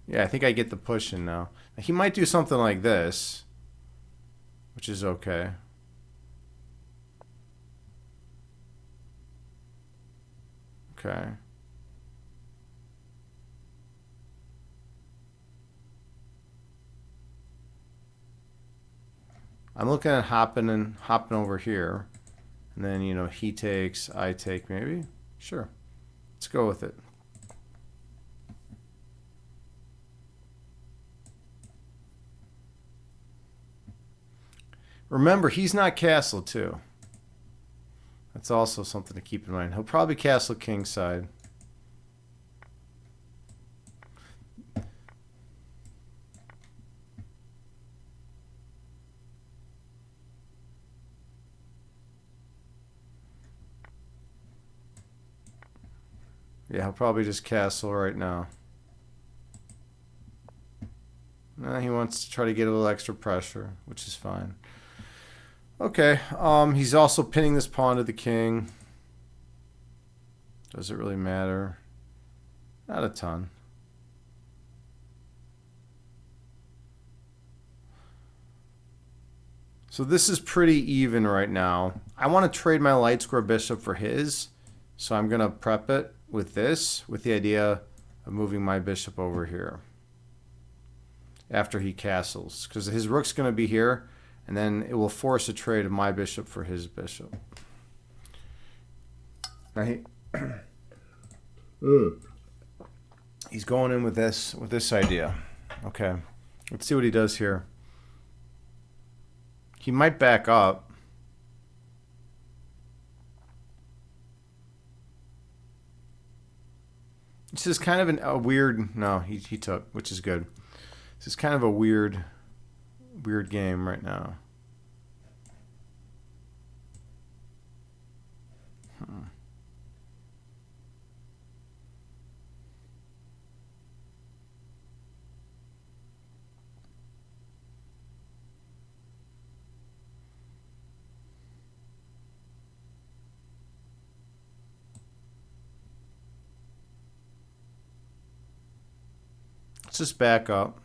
Yeah, I think I get the push in now. He might do something like this, which is okay. Okay. I'm looking at hopping over here, and then he takes, I take, maybe. Sure, let's go with it. Remember, he's not castle too. That's also something to keep in mind. He'll probably castle kingside. Yeah, he'll probably just castle right now. He wants to try to get a little extra pressure, which is fine. Okay, he's also pinning this pawn to the king. Does it really matter? Not a ton. So this is pretty even right now. I want to trade my light square bishop for his, so I'm going to prep it with this, with the idea of moving my bishop over here after he castles, because his rook's going to be here, and then it will force a trade of my bishop for his bishop. Now he's going in with this idea. Okay, let's see what he does here. He might back up. This is kind of a weird. No, he took, which is good. This is kind of a weird game right now. Let's just back up.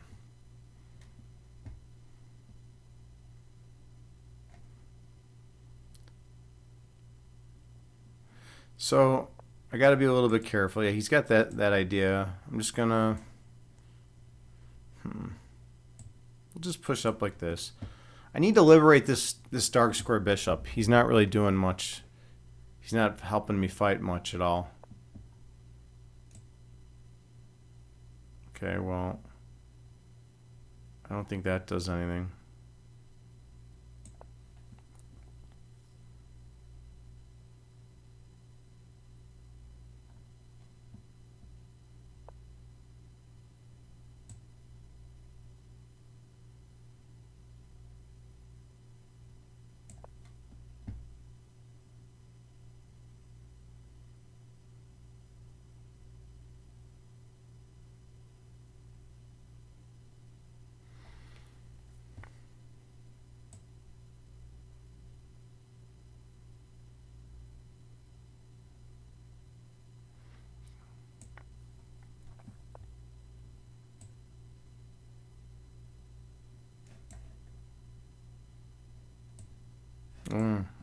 So I got to be a little bit careful. Yeah, he's got that idea. I'm just gonna. We'll just push up like this. I need to liberate this dark square bishop. He's not really doing much. He's not helping me fight much at all. Okay, well, I don't think that does anything.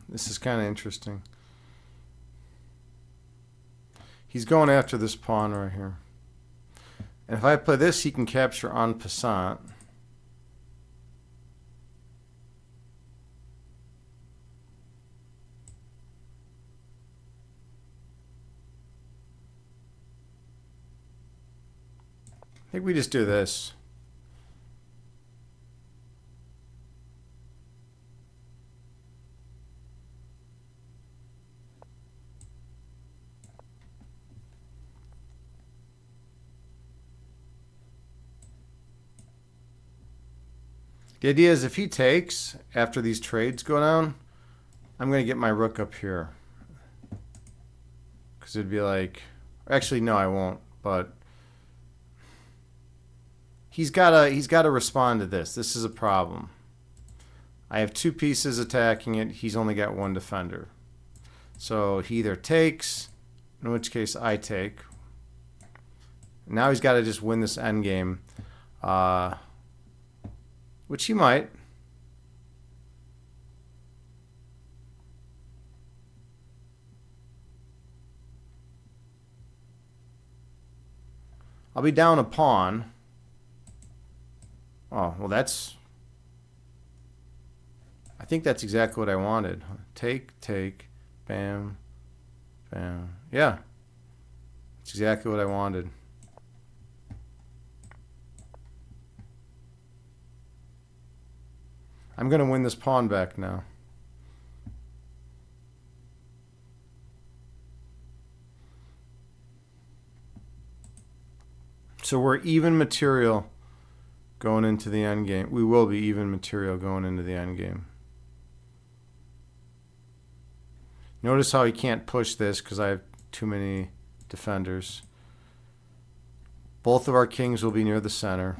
This is kind of interesting. He's going after this pawn right here. And if I play this, he can capture en passant. I think we just do this. The idea is if he takes, after these trades go down, I'm going to get my rook up here. Because it'd be like... Actually, no, I won't. But he's got to respond to this. This is a problem. I have two pieces attacking it. He's only got one defender. So he either takes, in which case I take. Now he's got to just win this endgame. Which he might. I'll be down a pawn. Oh, well that's... I think that's exactly what I wanted. Take, bam, bam. Yeah. That's exactly what I wanted. I'm going to win this pawn back now. So we're even material going into the endgame. We will be even material going into the endgame. Notice how he can't push this because I have too many defenders. Both of our kings will be near the center.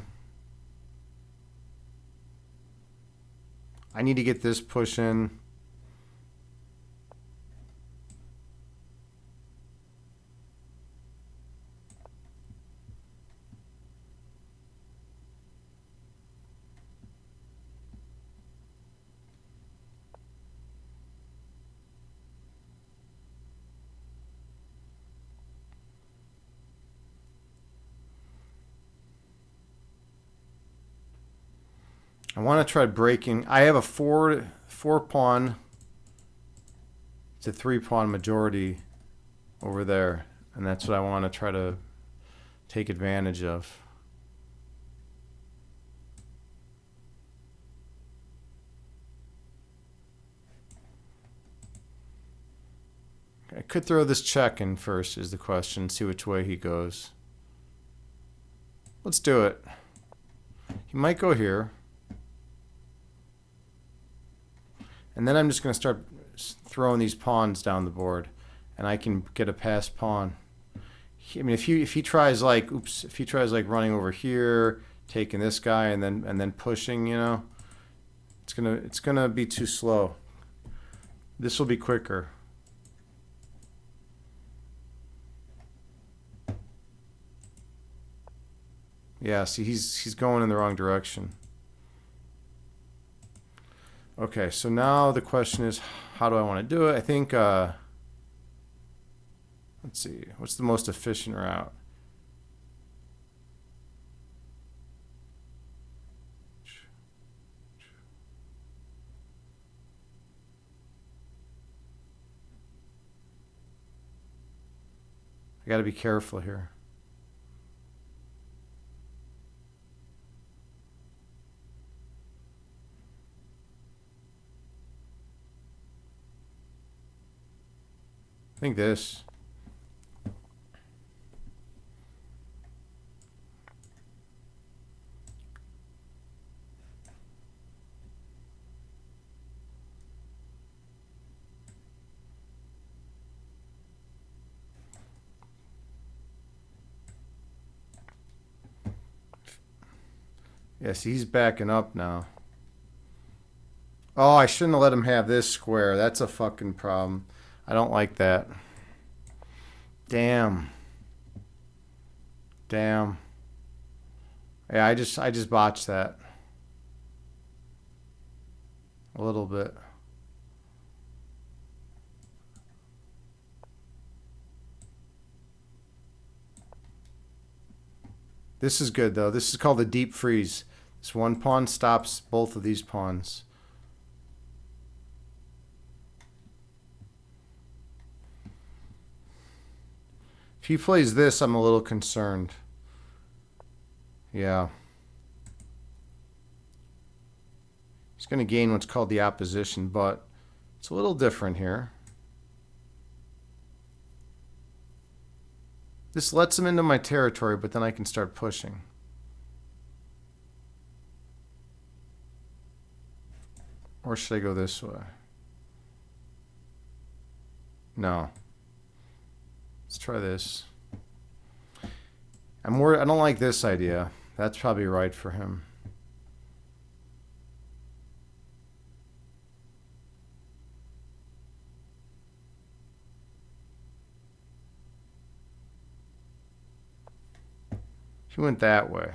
I need to get this push in. I want to try breaking. I have a four pawn to 3-pawn majority over there, and that's what I want to try to take advantage of. I could throw this check in first is the question, see which way he goes. Let's do it. He might go here. And then I'm just going to start throwing these pawns down the board, and I can get a passed pawn. I mean, if he tries like, oops, if he tries like running over here, taking this guy, and then pushing, you know, it's gonna be too slow. This will be quicker. Yeah, see, he's going in the wrong direction. Okay, so now the question is, how do I want to do it? I think, let's see, what's the most efficient route? I got to be careful here. I think this. Yes, he's backing up now. Oh, I shouldn't have let him have this square. That's a fucking problem. I don't like that. Damn. Damn. Yeah, I just botched that. A little bit. This is good though. This is called a deep freeze. This one pawn stops both of these pawns. If he plays this, I'm a little concerned. Yeah. He's going to gain what's called the opposition, but it's a little different here. This lets him into my territory, but then I can start pushing. Or should I go this way? No. Let's try this. I don't like this idea. That's probably right for him. He went that way.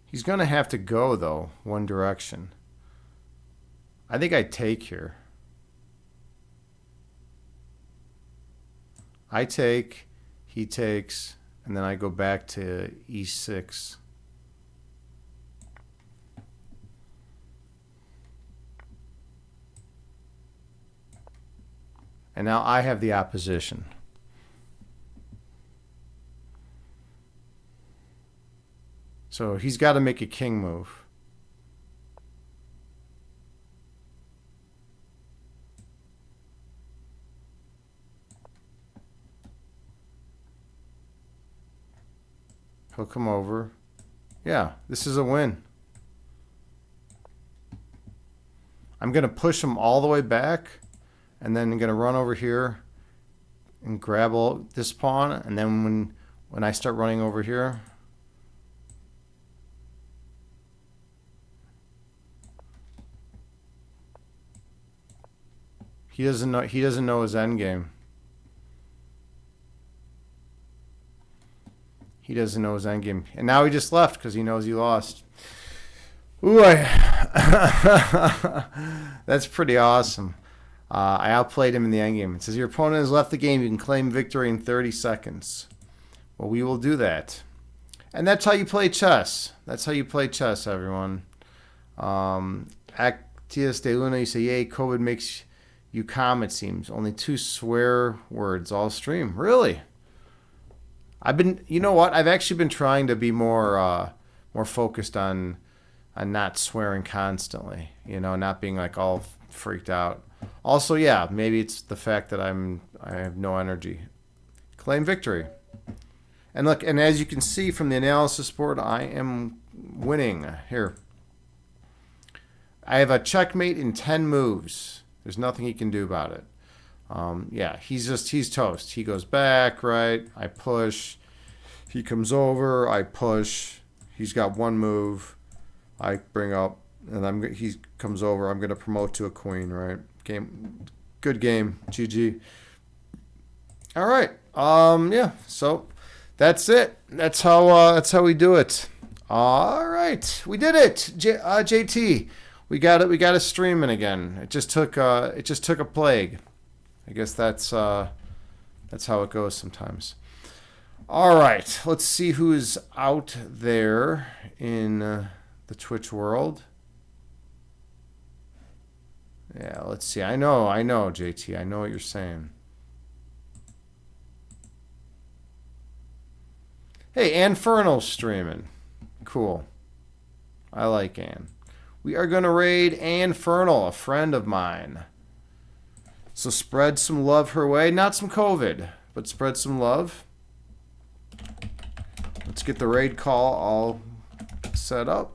He's going to have to go, though, one direction. I think I take here. I take, he takes, and then I go back to e6. And now I have the opposition. So he's got to make a king move. He'll come over. Yeah, this is a win. I'm going to push him all the way back, and then I'm going to run over here and grab all this pawn, and then when I start running over here, he doesn't know his endgame. He doesn't know his endgame. And now he just left because he knows he lost. Ooh, that's pretty awesome. I outplayed him in the endgame. It says your opponent has left the game. You can claim victory in 30 seconds. Well, we will do that. And that's how you play chess. That's how you play chess, everyone. Actias de Luna, you say, yay, COVID makes you calm, it seems. Only 2 swear words all stream. Really? You know what? I've actually been trying to be more focused on not swearing constantly. You know, not being like all freaked out. Also, yeah, maybe it's the fact that I have no energy. Claim victory. And look, and as you can see from the analysis board, I am winning here. I have a checkmate in 10 moves. There's nothing he can do about it. Yeah, he's toast. He goes back, right? I push. He comes over. I push. He's got one move. I bring up, and he comes over. I'm going to promote to a queen, right? Good game. GG. All right. Yeah. So that's it. That's how we do it. All right, we did it. JT, we got it. We got us streaming again. It just took a plague. I guess that's how it goes sometimes. All right, let's see who's out there in the Twitch world. Yeah, let's see. I know, JT. I know what you're saying. Hey, Ann Fernal's streaming. Cool. I like Ann. We are going to raid Ann Fernal, a friend of mine. So spread some love her way. Not some COVID, but spread some love. Let's get the raid call all set up.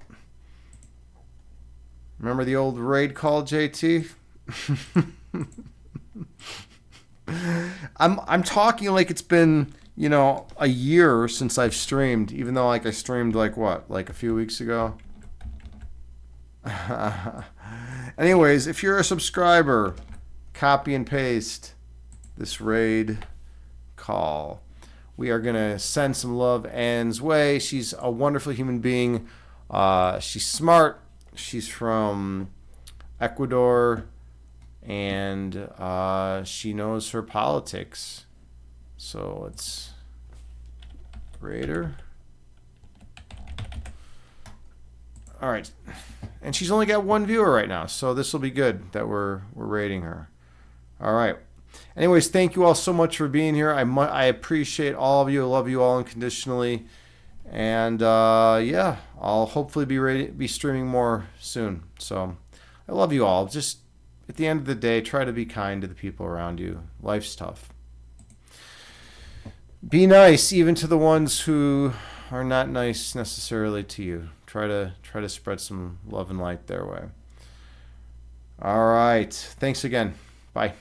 Remember the old raid call, JT? I'm talking like it's been, you know, a year since I've streamed, even though like I streamed like what, like a few weeks ago. Anyways, if you're a subscriber, copy and paste this raid call. We are going to send some love Ann's way. She's a wonderful human being. She's smart. She's from Ecuador, and she knows her politics. So let's raid her. All right. And she's only got one viewer right now, so this will be good that we're raiding her. All right. Anyways, thank you all so much for being here. I appreciate all of you. I love you all unconditionally. And yeah, I'll hopefully be streaming more soon. So I love you all. Just at the end of the day, try to be kind to the people around you. Life's tough. Be nice even to the ones who are not nice necessarily to you. Try to spread some love and light their way. All right. Thanks again. Bye.